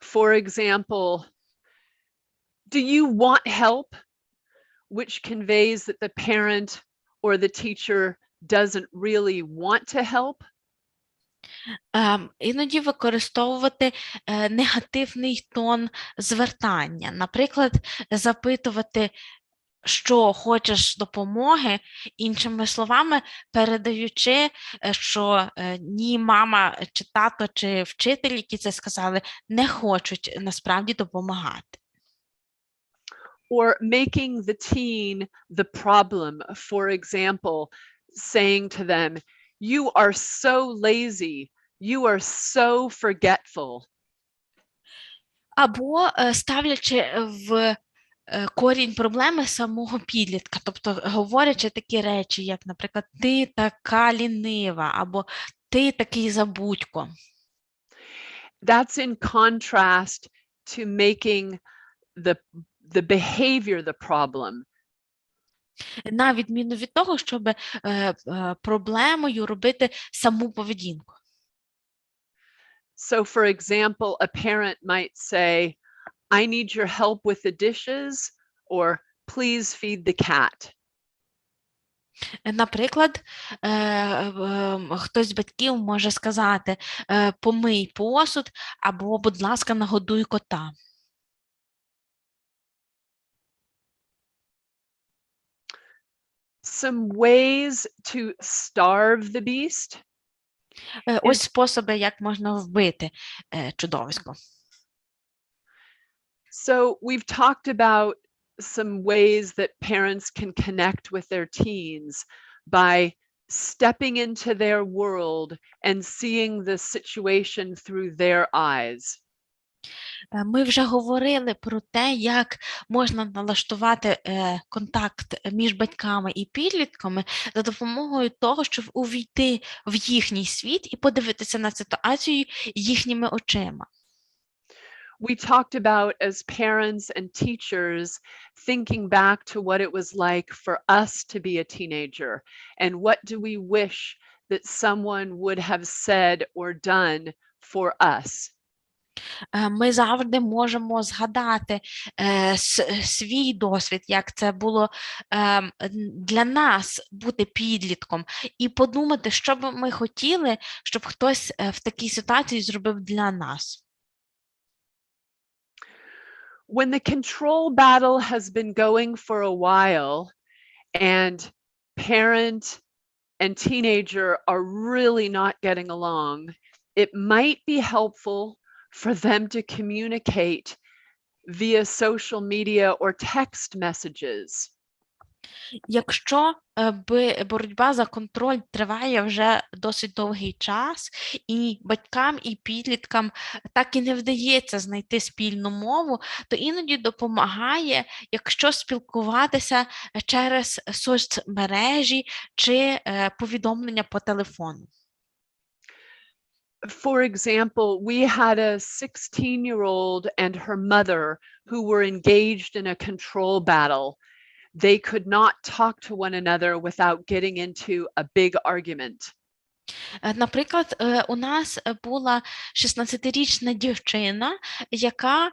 [SPEAKER 2] for example, "Do you want help?" which conveys that the parent or the teacher doesn't really want to help.
[SPEAKER 3] Іноді використовувати негативний тон звертання. Наприклад, запитувати, що хочеш допомоги, іншими словами, передаючи, що ні мама, чи тато, чи вчитель, які це сказали, не хочуть насправді допомагати.
[SPEAKER 2] Or making the teen the problem, for example, saying to them, "You are so lazy, you are so forgetful."
[SPEAKER 3] Або ставлячи в корінь проблеми самого підлітка, тобто говорячи такі речі, як, наприклад, ти така лінива, або ти такий забудько.
[SPEAKER 2] That's in contrast to making the behavior the problem.
[SPEAKER 3] На відміну від того, щоб проблемою робити саму поведінку.
[SPEAKER 2] So, for example, a parent might say, "I need your help with the dishes," or "Please feed the cat."
[SPEAKER 3] Наприклад, хтось з батьків може сказати: помий посуд, або, будь ласка, нагодуй кота.
[SPEAKER 2] Some ways to starve the beast.
[SPEAKER 3] Ось способи, як можна вбити чудовисько.
[SPEAKER 2] So we've talked about some ways that parents can connect with their teens by stepping into their world and seeing the situation through their eyes.
[SPEAKER 3] Ми вже говорили про те, як можна налаштувати контакт між батьками і підлітками за допомогою того, щоб увійти в їхній світ і подивитися на ситуацію їхніми очима.
[SPEAKER 2] We talked about, as parents and teachers, thinking back to what it was like for us to be a teenager, and what do we wish that someone would have said or done for us.
[SPEAKER 3] Ми завжди можемо згадати свій досвід, як це було для нас бути підлітком, і подумати, що б ми хотіли, щоб хтось в такій ситуації зробив для нас.
[SPEAKER 2] When the control battle has been going for a while and parent and teenager are really not getting along, it might be helpful for them to communicate via social media or text messages.
[SPEAKER 3] Якщо боротьба за контроль триває вже досить довгий час, і батькам, і підліткам так і не вдається знайти спільну мову, то іноді допомагає, якщо спілкуватися через соцмережі чи повідомлення по телефону.
[SPEAKER 2] For example, we had a 16-year-old and her mother who were engaged in a control battle. They could not talk to one another without getting into a big argument.
[SPEAKER 3] Наприклад, у нас була 16-річна дівчина, яка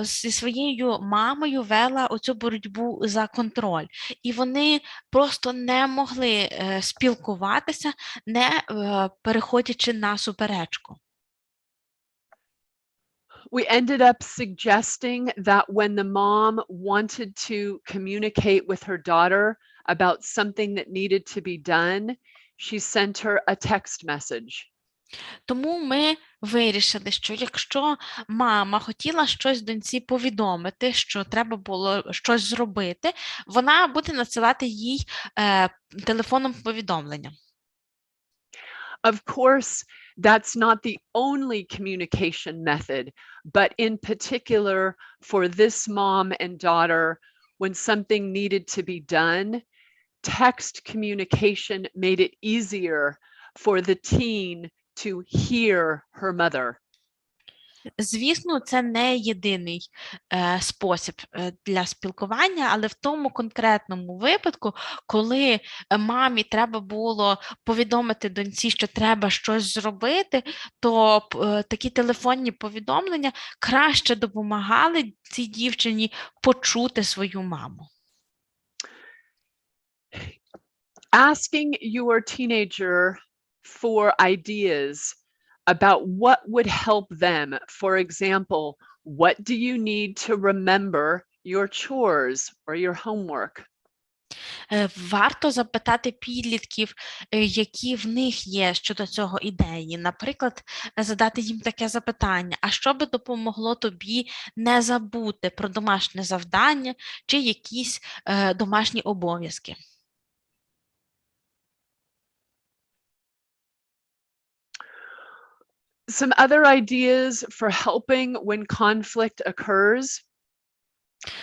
[SPEAKER 3] зі своєю мамою вела оцю боротьбу за контроль. І вони просто не могли спілкуватися, не переходячи на суперечку.
[SPEAKER 2] We ended up suggesting that when the mom wanted to communicate with her daughter about something that needed to be done, she sent her a text message.
[SPEAKER 3] Тому ми вирішили, що якщо мама хотіла щось доньці повідомити, що треба було щось зробити, вона буде надсилати їй телефоном повідомлення.
[SPEAKER 2] Of course, that's not the only communication method, but in particular for this mom and daughter, when something needed to be done, text communication made it easier for the teen to hear her mother.
[SPEAKER 3] Звісно, це не єдиний спосіб для спілкування, але в тому конкретному випадку, коли мамі треба було повідомити доньці, що треба щось зробити, то такі телефонні повідомлення краще допомагали цій дівчині почути свою маму.
[SPEAKER 2] Asking your teenager for ideas about what would help them. For example, what do you need to remember your chores or your homework?
[SPEAKER 3] Варто запитати підлітків, які в них є щодо цього ідеї. Наприклад, задати їм таке запитання: а що би допомогло тобі не забути про домашнє завдання чи якісь домашні обов'язки?
[SPEAKER 2] Some other ideas for helping when conflict occurs.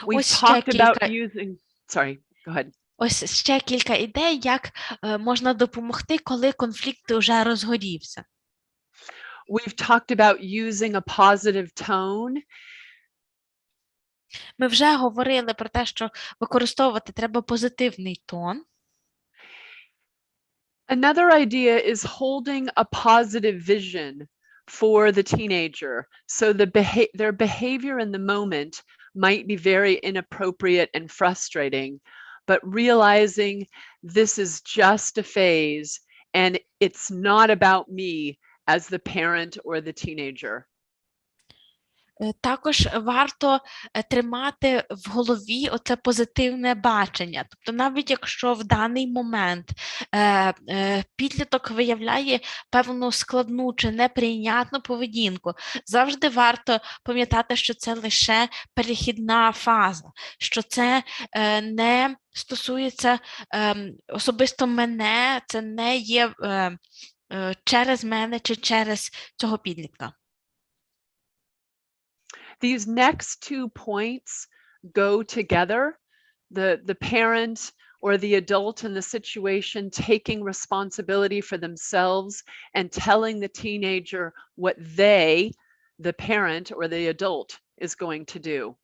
[SPEAKER 2] We've talked about using, sorry, go ahead.
[SPEAKER 3] Ось ще кілька ідей, як можна допомогти, коли конфлікт вже розгорівся.
[SPEAKER 2] We've talked about using a positive tone.
[SPEAKER 3] Ми вже говорили про те, що використовувати треба позитивний тон.
[SPEAKER 2] Another idea is holding a positive vision for the teenager. So their behavior in the moment might be very inappropriate and frustrating, but realizing this is just a phase and it's not about me as the parent or the teenager.
[SPEAKER 3] Також варто тримати в голові оце позитивне бачення. Тобто навіть якщо в даний момент підліток виявляє певну складну чи неприйнятну поведінку, завжди варто пам'ятати, що це лише перехідна фаза, що це не стосується особисто мене, це не є через мене чи через цього підлітка.
[SPEAKER 2] These next 2 points go together. The parent or the adult in the situation taking responsibility for themselves and telling the teenager what they, the parent or the adult, is going to do.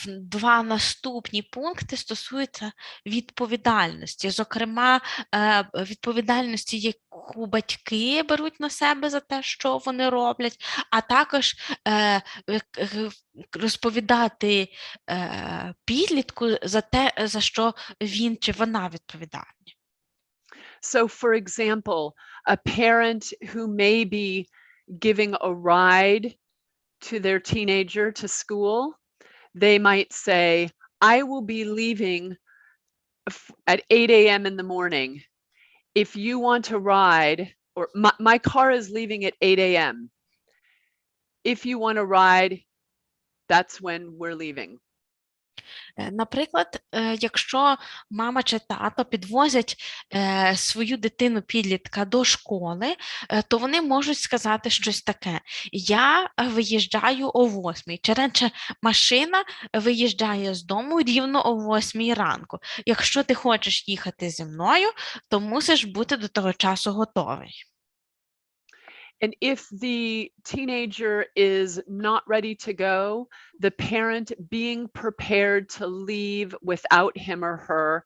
[SPEAKER 3] Два наступні пункти стосуються відповідальності, зокрема, відповідальності, яку батьки беруть на себе за те, що вони роблять, а також розповідати підлітку за те, за що він чи вона відповідальні.
[SPEAKER 2] So, for example, a parent who may be giving a ride to their teenager to school, they might say, I will be leaving at 8 a.m. in the morning. If you want to ride, or my car is leaving at 8 a.m. If you want to ride, that's when we're leaving.
[SPEAKER 3] Наприклад, якщо мама чи тато підвозять свою дитину-підлітка до школи, то вони можуть сказати щось таке: я виїжджаю о 8, чи радше машина виїжджає з дому рівно о 8 ранку. Якщо ти хочеш їхати зі мною, то мусиш бути до того часу готовий.
[SPEAKER 2] And if the teenager is not ready to go, the parent being prepared to leave without him or her,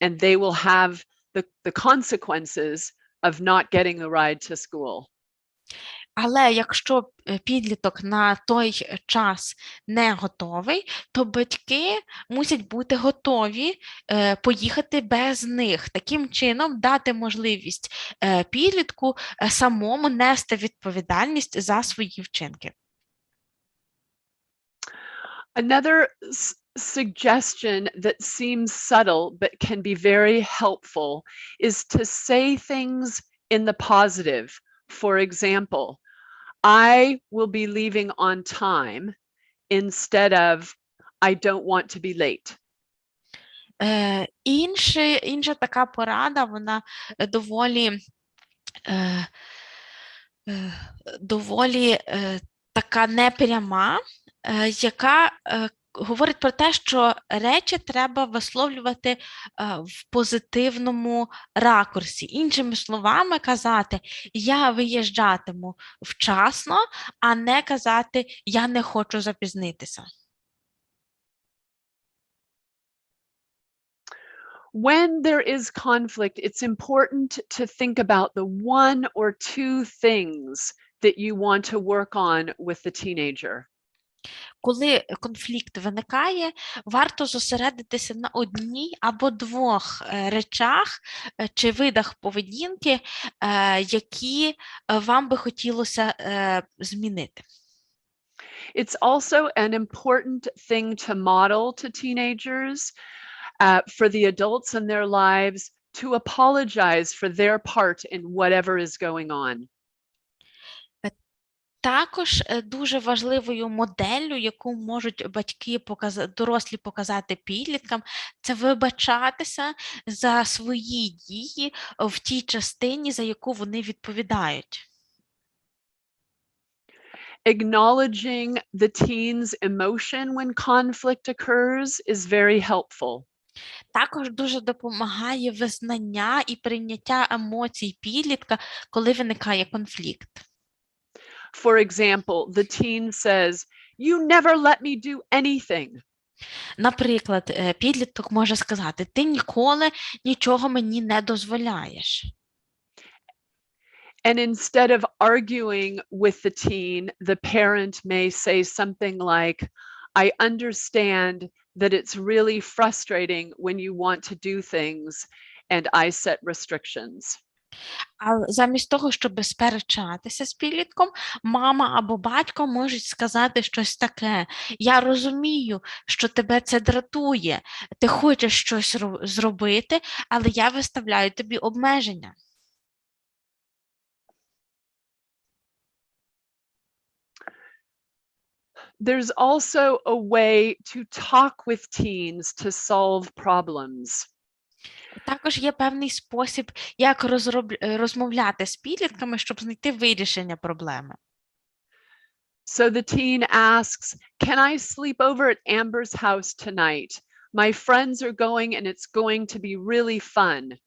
[SPEAKER 2] and they will have the consequences of not getting the ride to school.
[SPEAKER 3] Але якщо підліток на той час не готовий, то батьки мусять бути готові поїхати без них. Таким чином дати можливість підлітку самому нести відповідальність за свої вчинки.
[SPEAKER 2] Another suggestion that seems subtle but can be very helpful is to say things in the positive. For example, I will be leaving on time instead of I don't want to be late.
[SPEAKER 3] Інша така порада, вона доволі така непряма, яка говорить про те, що речі треба висловлювати в позитивному ракурсі. Іншими словами, казати «я виїжджатиму вчасно», а не казати «я не хочу запізнитися».
[SPEAKER 2] When there is conflict, it's important to think about the one or two things that you want to work on with the teenager.
[SPEAKER 3] Коли конфлікт виникає, варто зосередитися на одній або двох речах чи видах поведінки, які вам би хотілося змінити.
[SPEAKER 2] It's also an important thing to model to teenagers, for the adults in their lives to apologize for their part in whatever is going on.
[SPEAKER 3] Також дуже важливою моделлю, яку можуть батьки дорослі показати підліткам, це вибачатися за свої дії в тій частині, за яку вони відповідають.
[SPEAKER 2] Acknowledging the teen's emotion when conflict occurs is very helpful.
[SPEAKER 3] Також дуже допомагає визнання і прийняття емоцій підлітка, коли виникає конфлікт.
[SPEAKER 2] For example, the teen says, "You never let me do anything."
[SPEAKER 3] Наприклад, підліток може сказати: «Ти ніколи нічого мені не дозволяєш».
[SPEAKER 2] And instead of arguing with the teen, the parent may say something like, "I understand that it's really frustrating when you want to do things, and I set restrictions."
[SPEAKER 3] А замість того, щоб сперечатися з підлітком, мама або батько можуть сказати щось таке: «Я розумію, що тебе це дратує, ти хочеш щось зробити, але я виставляю тобі обмеження».
[SPEAKER 2] There's also a way to talk with teens to solve problems.
[SPEAKER 3] Також є певний спосіб, як розмовляти з підлітками, щоб знайти вирішення проблеми.
[SPEAKER 2] So the teen asks, "Can I sleep over at Amber's house tonight? My friends are going and it's going to be really fun."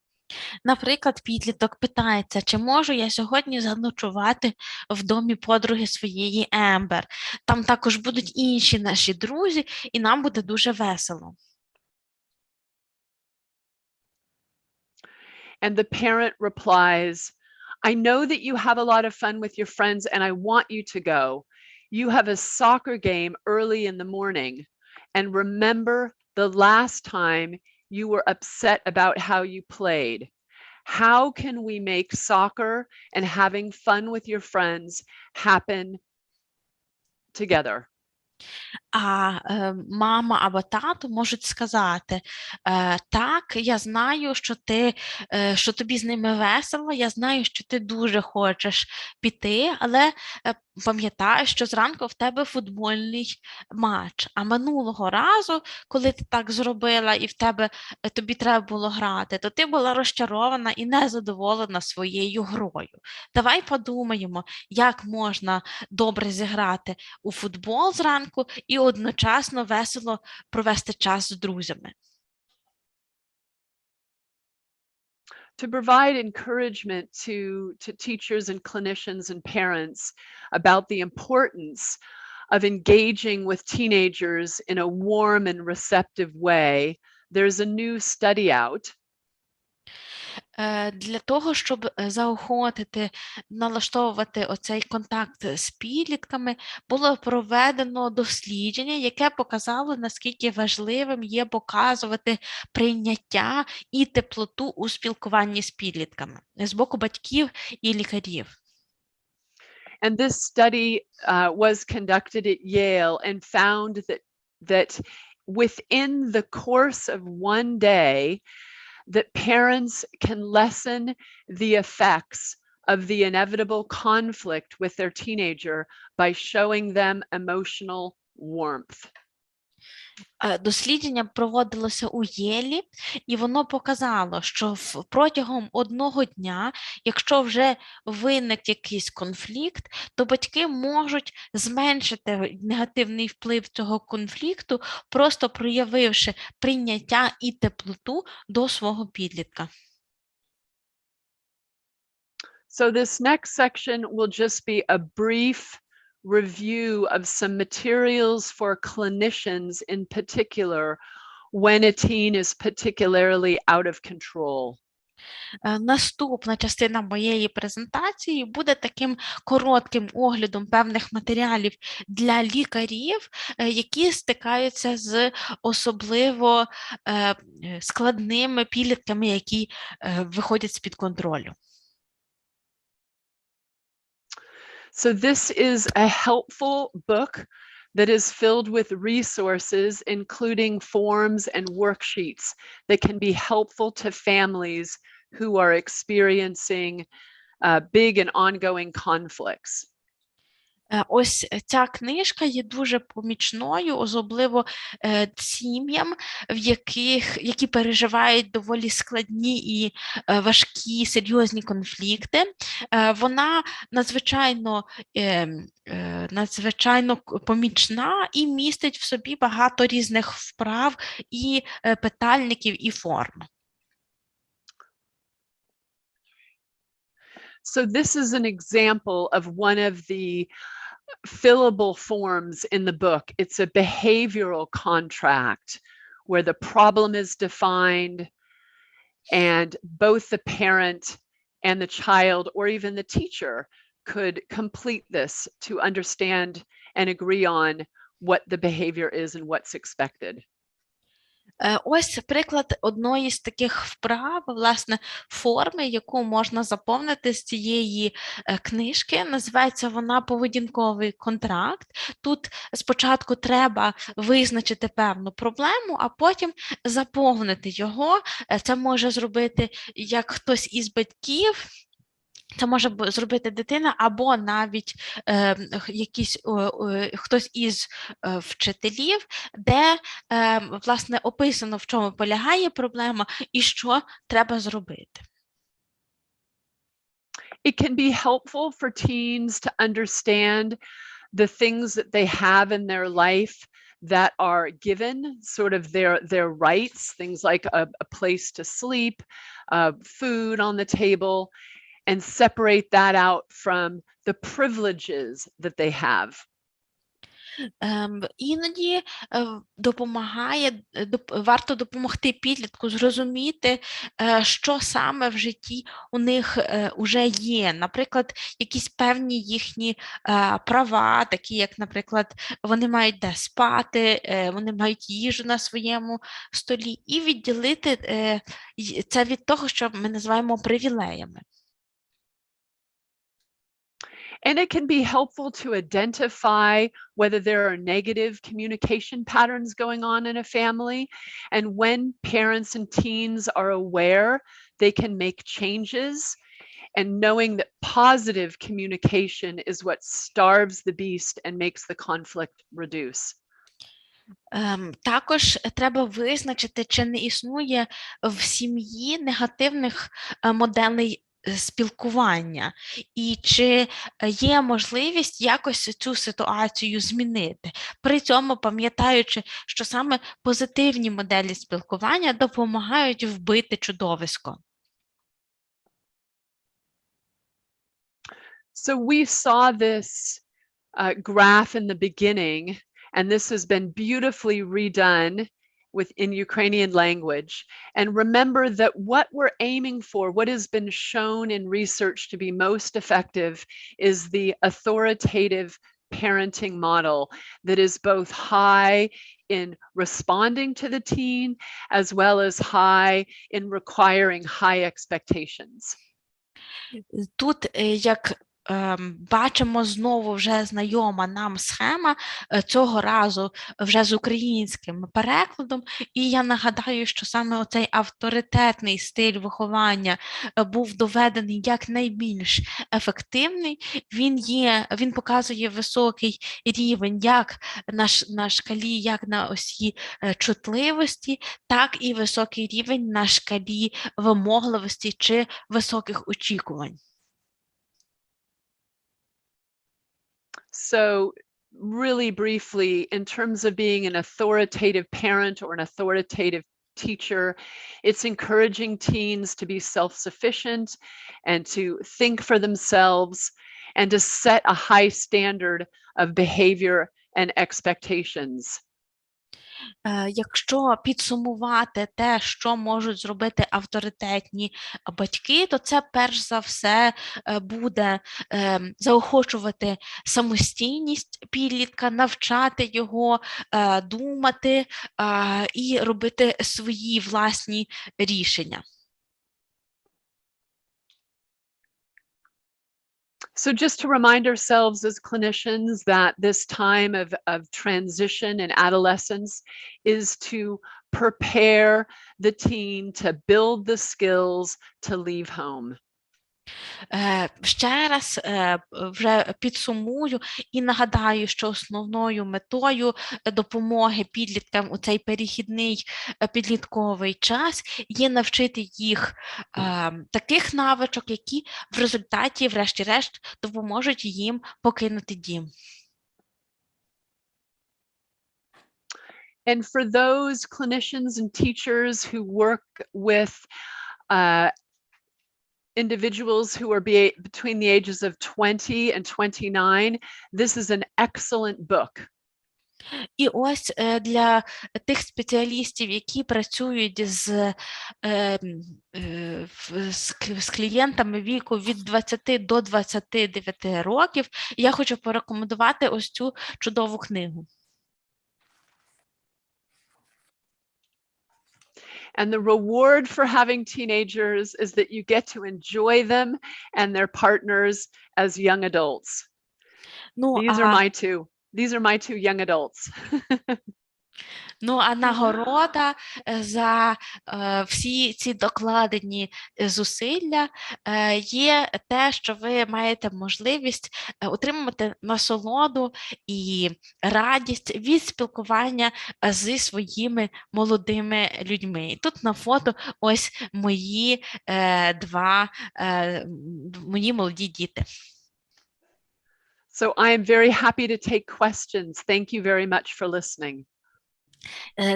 [SPEAKER 3] Наприклад, підліток питається, чи можу я сьогодні заночувати в домі подруги своєї Ембер. Там також будуть інші наші друзі, і нам буде дуже весело.
[SPEAKER 2] And the parent replies, I know that you have a lot of fun with your friends and I want you to go. You have a soccer game early in the morning. And remember the last time you were upset about how you played. How can we make soccer and having fun with your friends happen together?
[SPEAKER 3] А мама або тато можуть сказати, так, я знаю, що тобі з ними весело, я знаю, що ти дуже хочеш піти, але пам'ятай, що зранку в тебе футбольний матч. А минулого разу, коли ти так зробила і тобі треба було грати, то ти була розчарована і незадоволена своєю грою. Давай подумаємо, як можна добре зіграти у футбол зранку і одночасно весело провести час з друзями.
[SPEAKER 2] To provide encouragement to teachers and clinicians and parents about the importance of engaging with teenagers in a warm and receptive way, there's a new study out.
[SPEAKER 3] Для того, щоб заохотити, налаштовувати оцей контакт з підлітками, було проведено дослідження, яке показало, наскільки важливим є показувати прийняття і теплоту у спілкуванні з підлітками з боку батьків і лікарів.
[SPEAKER 2] And this study was conducted at Yale and found that within the course of one day, that parents can lessen the effects of the inevitable conflict with their teenager by showing them emotional warmth.
[SPEAKER 3] Дослідження проводилося у Єлі, і воно показало, що протягом одного дня, якщо вже виник якийсь конфлікт, то батьки можуть зменшити негативний вплив цього конфлікту, просто проявивши прийняття і теплоту до свого підлітка.
[SPEAKER 2] So this next section will just be a brief review of some materials for clinicians in particular when a teen is particularly out of control.
[SPEAKER 3] Наступна частина моєї презентації буде таким коротким оглядом певних матеріалів для лікарів, які стикаються з особливо складними підлітками, які виходять з-під контролю.
[SPEAKER 2] So this is a helpful book that is filled with resources, including forms and worksheets that can be helpful to families who are experiencing big and ongoing conflicts.
[SPEAKER 3] Ось ця книжка є дуже помічною, особливо сім'ям, які переживають доволі складні і важкі, серйозні конфлікти. Вона надзвичайно помічна і містить в собі багато різних вправ і питальників, і форм.
[SPEAKER 2] So this is an example of one of the fillable forms in the book. It's a behavioral contract where the problem is defined and both the parent and the child or even the teacher could complete this to understand and agree on what the behavior is and what's expected.
[SPEAKER 3] Ось приклад одної з таких вправ, власне, форми, яку можна заповнити з цієї книжки. Називається вона «Поведінковий контракт». Тут спочатку треба визначити певну проблему, а потім заповнити його. Це може зробити як хтось із батьків, це може зробити дитина або навіть хтось із вчителів, де, власне, описано, в чому полягає проблема і що треба зробити.
[SPEAKER 2] It can be helpful for teens to understand the things that they have in their life that are given, sort of their rights, things like a place to sleep, food on the table, and separate that out from the privileges that they have.
[SPEAKER 3] Іноді варто допомогти підлітку зрозуміти, що саме в житті у них уже є. Наприклад, якісь певні їхні права, такі як, наприклад, вони мають де спати, вони мають їжу на своєму столі, і відділити це від того, що ми називаємо привілеями.
[SPEAKER 2] And it can be helpful to identify whether there are negative communication patterns going on in a family. And when parents and teens are aware, they can make changes. And knowing that positive communication is what starves the beast and makes the conflict reduce.
[SPEAKER 3] Також треба визначити, чи не існує в сім'ї негативних моделей спілкування, і чи є можливість якось цю ситуацію змінити. При цьому пам'ятаючи, що саме позитивні моделі спілкування допомагають вбити чудовисько.
[SPEAKER 2] So we saw this graph in the beginning, and this has been beautifully redone in Ukrainian language. And remember that what we're aiming for, what has been shown in research to be most effective, is the authoritative parenting model that is both high in responding to the teen as well as high in requiring high expectations.
[SPEAKER 3] Тут, як бачимо, знову вже знайома нам схема, цього разу вже з українським перекладом, і я нагадаю, що саме оцей авторитетний стиль виховання був доведений як найбільш ефективний. Він показує високий рівень як на шкалі, як на осі чутливості, так і високий рівень на шкалі вимогливості чи високих очікувань.
[SPEAKER 2] So really briefly, in terms of being an authoritative parent or an authoritative teacher, it's encouraging teens to be self-sufficient and to think for themselves and to set a high standard of behavior and expectations.
[SPEAKER 3] Якщо підсумувати те, що можуть зробити авторитетні батьки, то це перш за все буде заохочувати самостійність підлітка, навчати його думати і робити свої власні рішення.
[SPEAKER 2] So just to remind ourselves as clinicians that this time of transition and adolescence is to prepare the teen to build the skills to leave home.
[SPEAKER 3] Ще раз вже підсумую і нагадаю, що основною метою допомоги підліткам у цей перехідний підлітковий час є навчити їх таких навичок, які в результаті, врешті-решт, допоможуть їм покинути дім.
[SPEAKER 2] And for those clinicians and teachers who work with individuals who are between the ages of 20 and 29, this is an excellent book.
[SPEAKER 3] І ось для тих спеціалістів, які працюють з клієнтами віку від 20 до 29 років, я хочу порекомендувати ось цю чудову книгу.
[SPEAKER 2] And the reward for having teenagers is that you get to enjoy them and their partners as young adults. These are my two young adults.
[SPEAKER 3] Ну, а нагорода за всі ці докладені зусилля є те, що ви маєте можливість отримати насолоду і радість від спілкування зі своїми молодими людьми. І тут на фото ось мої мої молоді діти.
[SPEAKER 2] So I am very happy to take questions. Thank you very much for listening.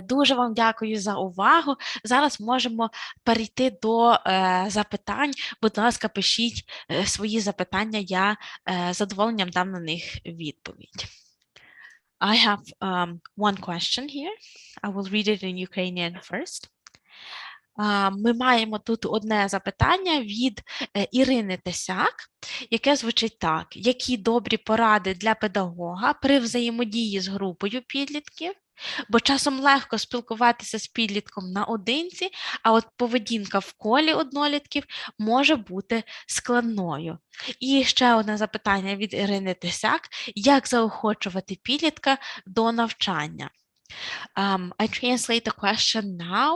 [SPEAKER 3] Дуже вам дякую за увагу. Зараз можемо перейти до запитань. Будь ласка, пишіть свої запитання, я з задоволенням дам на них відповідь. I have one question here. I will read it in Ukrainian first. Ми маємо тут одне запитання від Ірини Тесяк, яке звучить так. Які добрі поради для педагога при взаємодії з групою підлітків? Бо часом легко спілкуватися з підлітком наодинці, а от поведінка в колі однолітків може бути складною. І ще одне запитання від Ірини Тесяк. Як заохочувати підлітка до навчання? I translate the question now.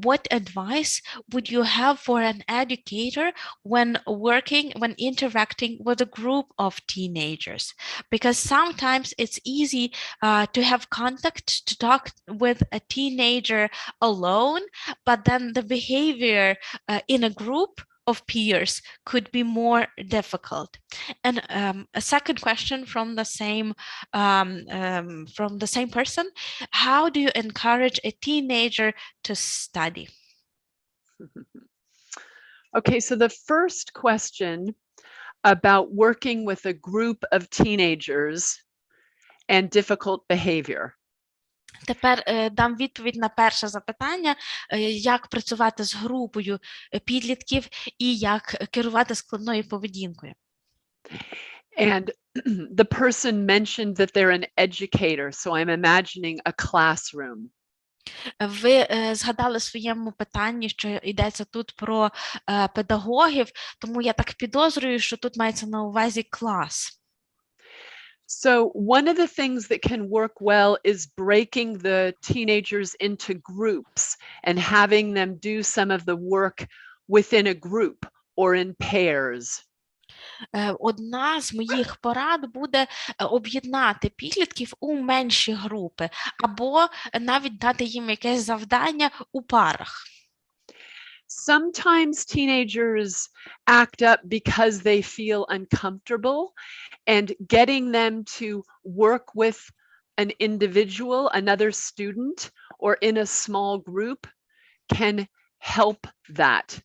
[SPEAKER 3] What advice would you have for an educator when interacting with a group of teenagers? Because sometimes it's easy to have contact, to talk with a teenager alone, but then the behavior in a group of peers could be more difficult. And a second question from the same person: how do you encourage a teenager to study?
[SPEAKER 2] Okay, so the first question about working with a group of teenagers and difficult behavior.
[SPEAKER 3] Тепер дам відповідь на перше запитання, як працювати з групою підлітків і як керувати складною поведінкою.
[SPEAKER 2] And the person mentioned that they're an educator, so I'm imagining a classroom.
[SPEAKER 3] Ви згадали в своєму питанні, що йдеться тут про педагогів, тому я так підозрюю, що тут мається на увазі клас.
[SPEAKER 2] So one of the things that can work well is breaking the teenagers into groups and having them do some of the work within a group or in pairs.
[SPEAKER 3] Одна з моїх порад буде об'єднати підлітків у менші групи або навіть дати їм якесь завдання у парах.
[SPEAKER 2] Sometimes teenagers act up because they feel uncomfortable, and getting them to work with an individual, another student, or in a small group can help that.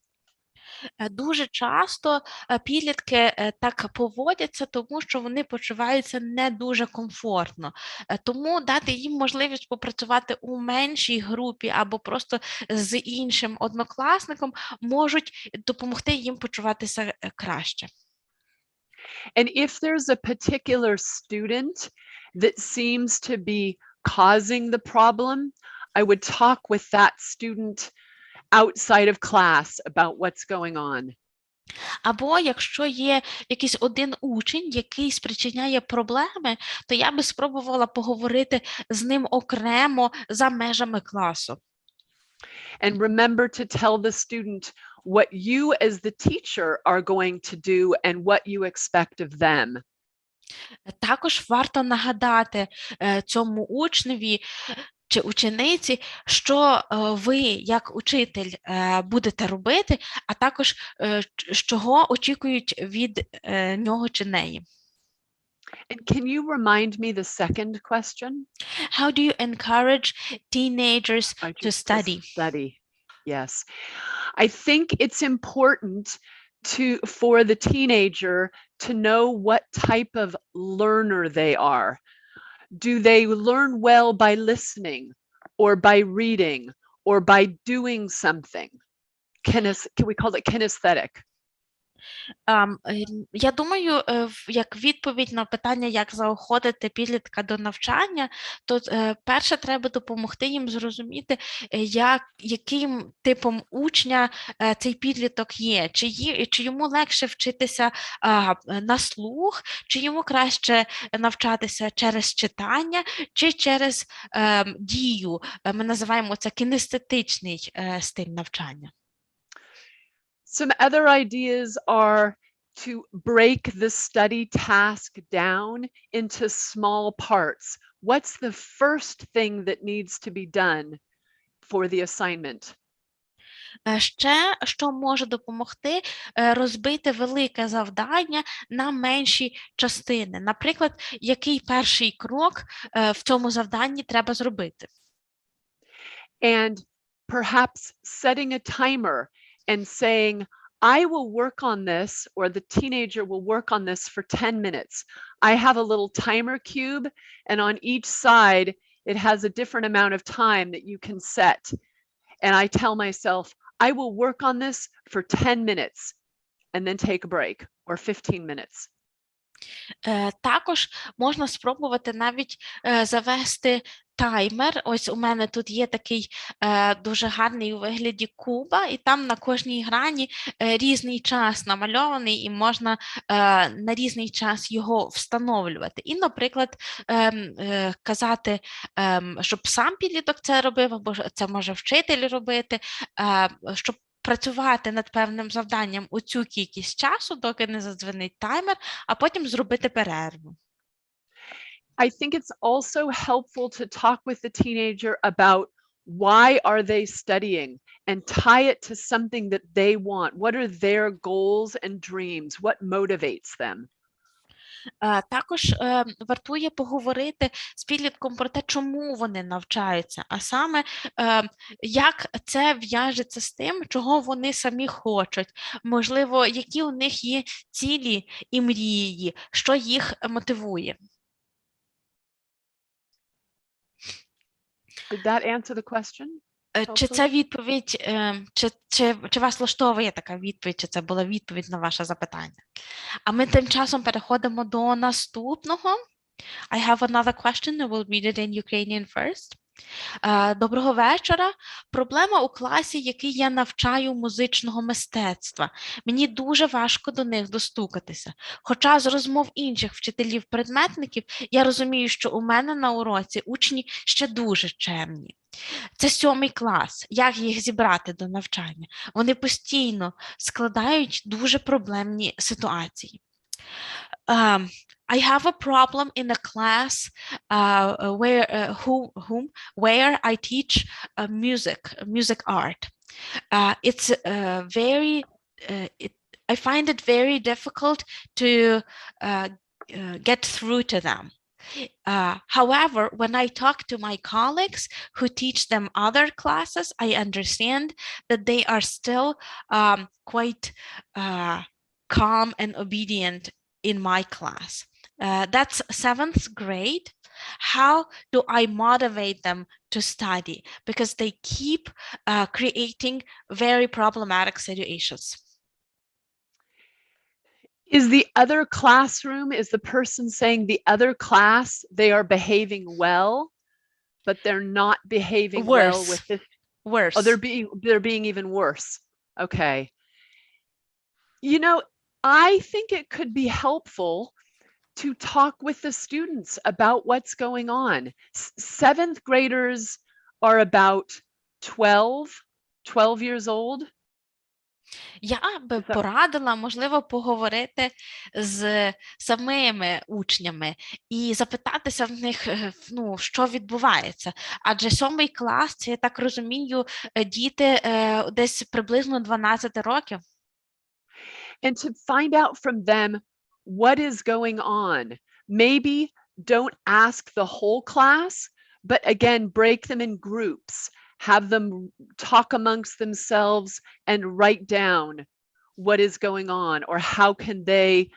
[SPEAKER 3] Дуже часто підлітки так поводяться, тому що вони почуваються не дуже комфортно. Тому дати їм можливість попрацювати у меншій групі або просто з іншим однокласником можуть допомогти їм почуватися краще.
[SPEAKER 2] And if there's a particular student that seems to be causing the problem, I would talk with that student outside of class about what's going on.
[SPEAKER 3] Або якщо є якийсь один учень, який спричиняє проблеми, то я би спробувала поговорити з ним окремо за межами класу.
[SPEAKER 2] And remember to tell the student what you as the teacher are going to do and what you expect of them.
[SPEAKER 3] Також варто нагадати цьому учневі чи учениці, що ви, як учитель, будете робити, а також чого очікують від нього чи неї.
[SPEAKER 2] And can you remind me the second question?
[SPEAKER 3] How do you encourage teenagers to study?
[SPEAKER 2] Study, yes. I think it's important for the teenager to know what type of learner they are. Do they learn well by listening or by reading or by doing something? Can we call it kinesthetic?
[SPEAKER 3] Я думаю, як відповідь на питання, як заохотити підлітка до навчання, то перше треба допомогти їм зрозуміти, яким типом учня цей підліток є, чи йому легше вчитися на слух, чи йому краще навчатися через читання, чи через дію. Ми називаємо це кінестетичний стиль навчання.
[SPEAKER 2] Some other ideas are to break the study task down into small parts. What's the first thing that needs to be done for the assignment?
[SPEAKER 3] Ще, що може допомогти, розбити велике завдання на менші частини. Наприклад, який перший крок в цьому завданні треба зробити.
[SPEAKER 2] And perhaps setting a timer and saying, I will work on this, or the teenager will work on this for 10 minutes. I have a little timer cube, and on each side, it has a different amount of time that you can set. And I tell myself, I will work on this for 10 minutes and then take a break, or 15 minutes.
[SPEAKER 3] Також можна спробувати навіть завести таймер. Ось у мене тут є такий дуже гарний у вигляді куба, і там на кожній грані різний час намальований, і можна на різний час його встановлювати. І, наприклад, казати, щоб сам підліток це робив, або це може вчитель робити, щоб працювати над певним завданням у цю кількість часу, доки не задзвонить таймер, а потім зробити перерву.
[SPEAKER 2] I think it's also helpful to talk with the teenager about why are they studying and tie it to something that they want. What are their goals and dreams? What motivates them?
[SPEAKER 3] Також вартує поговорити з підлітком про те, чому вони навчаються, а саме, як це в'яжеться з тим, чого вони самі хочуть, можливо, які у них є цілі і мрії, що їх мотивує.
[SPEAKER 2] Did that answer the question?
[SPEAKER 3] Чи це відповідь, чи вас влаштовує така відповідь, чи це була відповідь на ваше запитання? А ми тим часом переходимо до наступного. I have another question, I will read it in Ukrainian first. Доброго вечора. Проблема у класі, який я навчаю музичного мистецтва. Мені дуже важко до них достукатися. Хоча з розмов інших вчителів-предметників я розумію, що у мене на уроці учні ще дуже чемні. Це 7-й клас. Як їх зібрати до навчання? Вони постійно складають дуже проблемні ситуації. I have a problem in a class where I teach music art. It's I find it very difficult to get through to them. However, when I talk to my colleagues who teach them other classes, I understand that they are still quite calm and obedient in my class. That's 7th grade. How do I motivate them to study? Because they keep creating very problematic situations.
[SPEAKER 2] Is the other classroom, is the person saying the other class, they are behaving well, but they're not behaving well with this?
[SPEAKER 3] Worse.
[SPEAKER 2] Oh, they're being even worse. Okay. You know, I think it could be helpful to talk with the students about what's going on. 7th graders are about 12 years old.
[SPEAKER 3] Я би порадила, можливо, поговорити з самими учнями і запитатися в них, що відбувається. Адже 7-й клас, це, я так розумію, діти десь приблизно 12 років.
[SPEAKER 2] And to find out from them what is going on. Maybe don't ask the whole class, but again, break them in groups. Have them talk amongst themselves and write down what is going on, or how can they,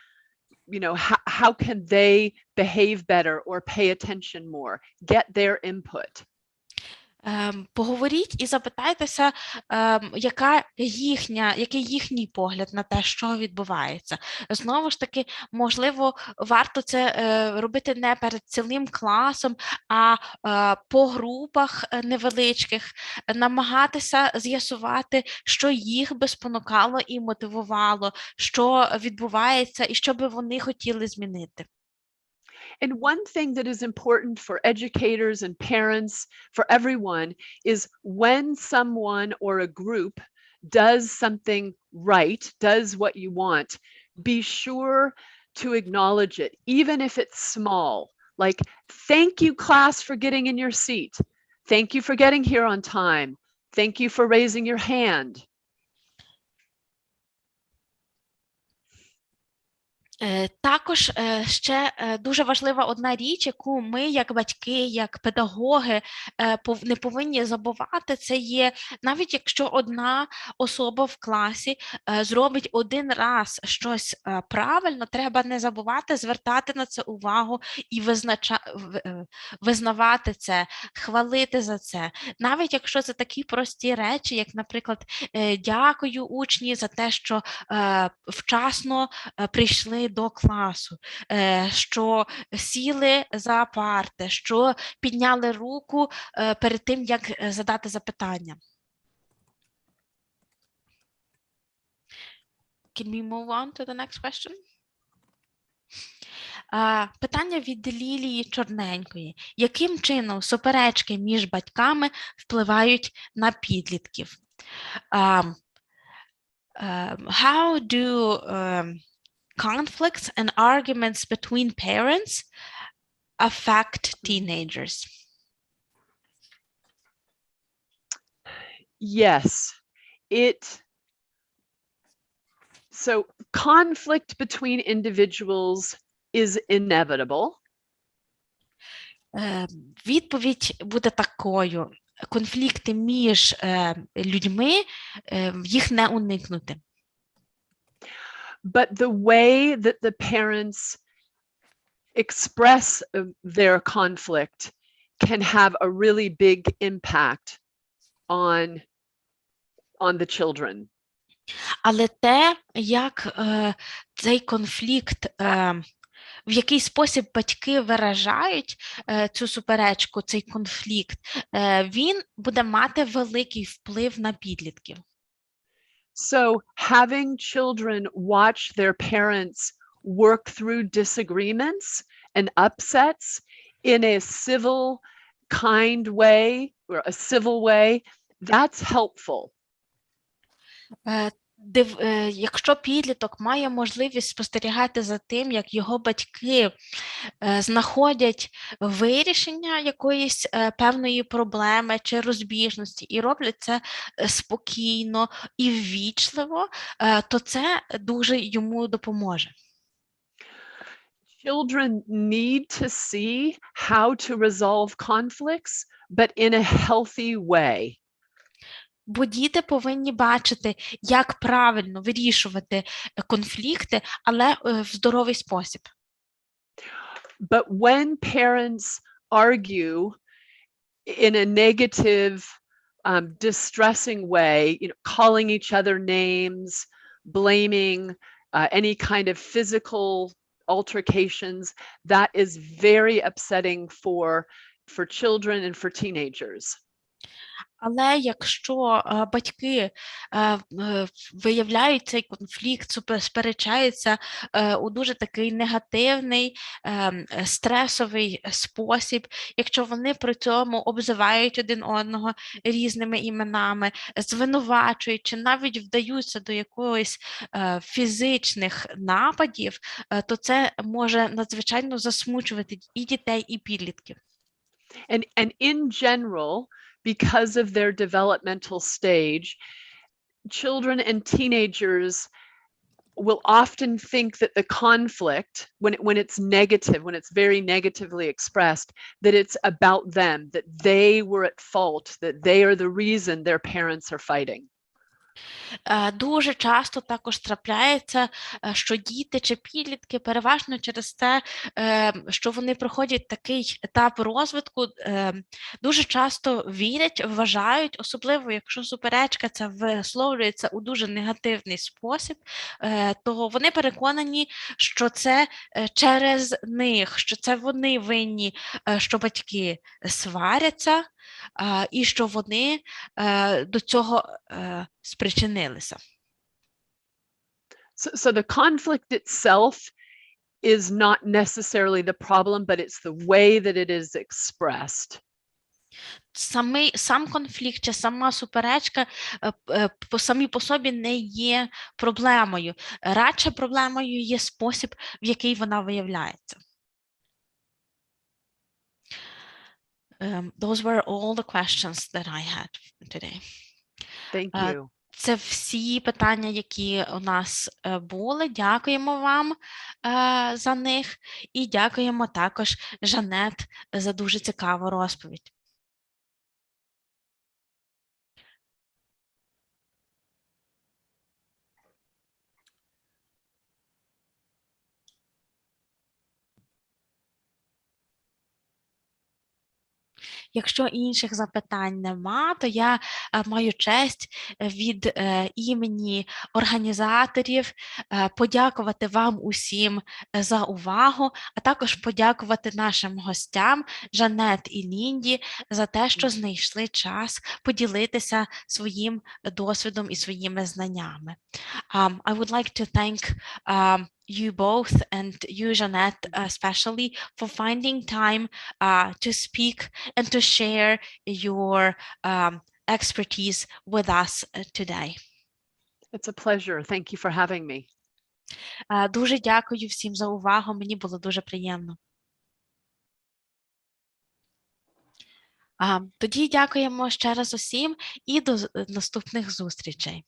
[SPEAKER 2] how can they behave better or pay attention more? Get their input.
[SPEAKER 3] Поговоріть і запитайтеся, який їхній погляд на те, що відбувається. Знову ж таки, можливо, варто це робити не перед цілим класом, а по групах невеличких, намагатися з'ясувати, що їх би спонукало і мотивувало, що відбувається і що би вони хотіли змінити.
[SPEAKER 2] And one thing that is important for educators and parents, for everyone, is when someone or a group does something right, does what you want, be sure to acknowledge it, even if it's small. Like, thank you, class, for getting in your seat. Thank you for getting here on time. Thank you for raising your hand.
[SPEAKER 3] Також ще дуже важлива одна річ, яку ми, як батьки, як педагоги, не повинні забувати, це є, навіть якщо одна особа в класі зробить один раз щось правильно, треба не забувати звертати на це увагу і визнавати це, хвалити за це. Навіть якщо це такі прості речі, як, наприклад, дякую учні за те, що вчасно прийшли до класу, що сіли за парти, що підняли руку перед тим, як задати запитання. Can we move on to the next question? Питання від Лілії Чорненької. Яким чином суперечки між батьками впливають на підлітків? How do conflicts and arguments between parents affect teenagers?
[SPEAKER 2] Yes, so conflict between individuals is inevitable.
[SPEAKER 3] Відповідь буде такою. Конфлікти між людьми, їх не уникнути.
[SPEAKER 2] But the way that the parents express their conflict can have a really big impact on the children.
[SPEAKER 3] Але те, як цей конфлікт, в який спосіб батьки виражають цю суперечку, цей конфлікт, він буде мати великий вплив на підлітків.
[SPEAKER 2] So having children watch their parents work through disagreements and upsets in a civil, kind way, or a civil way, that's helpful.
[SPEAKER 3] Якщо підліток має можливість спостерігати за тим, як його батьки знаходять вирішення якоїсь певної проблеми чи розбіжності і роблять це спокійно і ввічливо, то це дуже йому допоможе.
[SPEAKER 2] Children need to see how to resolve conflicts, but in a healthy way.
[SPEAKER 3] Бо діти повинні бачити, як правильно вирішувати конфлікти, але в здоровий спосіб.
[SPEAKER 2] But when parents argue in a negative, distressing way, calling each other names, blaming, any kind of physical altercations, that is very upsetting for children and for teenagers.
[SPEAKER 3] Але якщо батьки виявляють цей конфлікт, сперечаються у дуже такий негативний, стресовий спосіб, якщо вони при цьому обзивають один одного різними іменами, звинувачують чи навіть вдаються до якогось фізичних нападів, то це може надзвичайно засмучувати і дітей, і підлітків.
[SPEAKER 2] And in general, because of their developmental stage, children and teenagers will often think that the conflict, when it's negative, when it's very negatively expressed, that it's about them, that they were at fault, that they are the reason their parents are fighting.
[SPEAKER 3] Дуже часто також трапляється, що діти чи підлітки переважно через те, що вони проходять такий етап розвитку, дуже часто вірять, вважають, особливо якщо суперечка ця висловлюється у дуже негативний спосіб, то вони переконані, що це через них, що це вони винні, що батьки сваряться, і що вони до цього спричинилися.
[SPEAKER 2] So the conflict itself is not necessarily the problem, but it's the way that it is expressed.
[SPEAKER 3] Сам конфлікт чи сама суперечка самі по собі не є проблемою. Радше проблемою є спосіб, в який вона виявляється. Those were all the questions that I had today.
[SPEAKER 2] Thank you.
[SPEAKER 3] Це всі питання, які у нас були. Дякуємо вам за них і дякуємо також Жанет за дуже цікаву розповідь. Якщо інших запитань нема, то я маю честь від імені організаторів подякувати вам усім за увагу, а також подякувати нашим гостям Жанет і Лінді за те, що знайшли час поділитися своїм досвідом і своїми знаннями. I would like to thank you both and you, Jeanette, especially for finding time to speak and to share your expertise with us today.
[SPEAKER 2] It's a pleasure. Thank you for having me.
[SPEAKER 3] Дуже дякую всім за увагу. Мені було дуже приємно. Тоді дякуємо ще раз усім і до наступних зустрічей.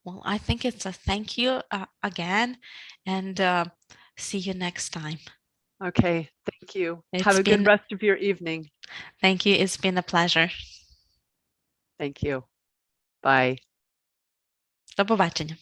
[SPEAKER 3] Well, I think it's a thank you again, and see you next time.
[SPEAKER 2] Okay, thank you. Have a good rest of your evening.
[SPEAKER 3] Thank you. It's been a pleasure.
[SPEAKER 2] Thank you. Bye.
[SPEAKER 3] До побачення.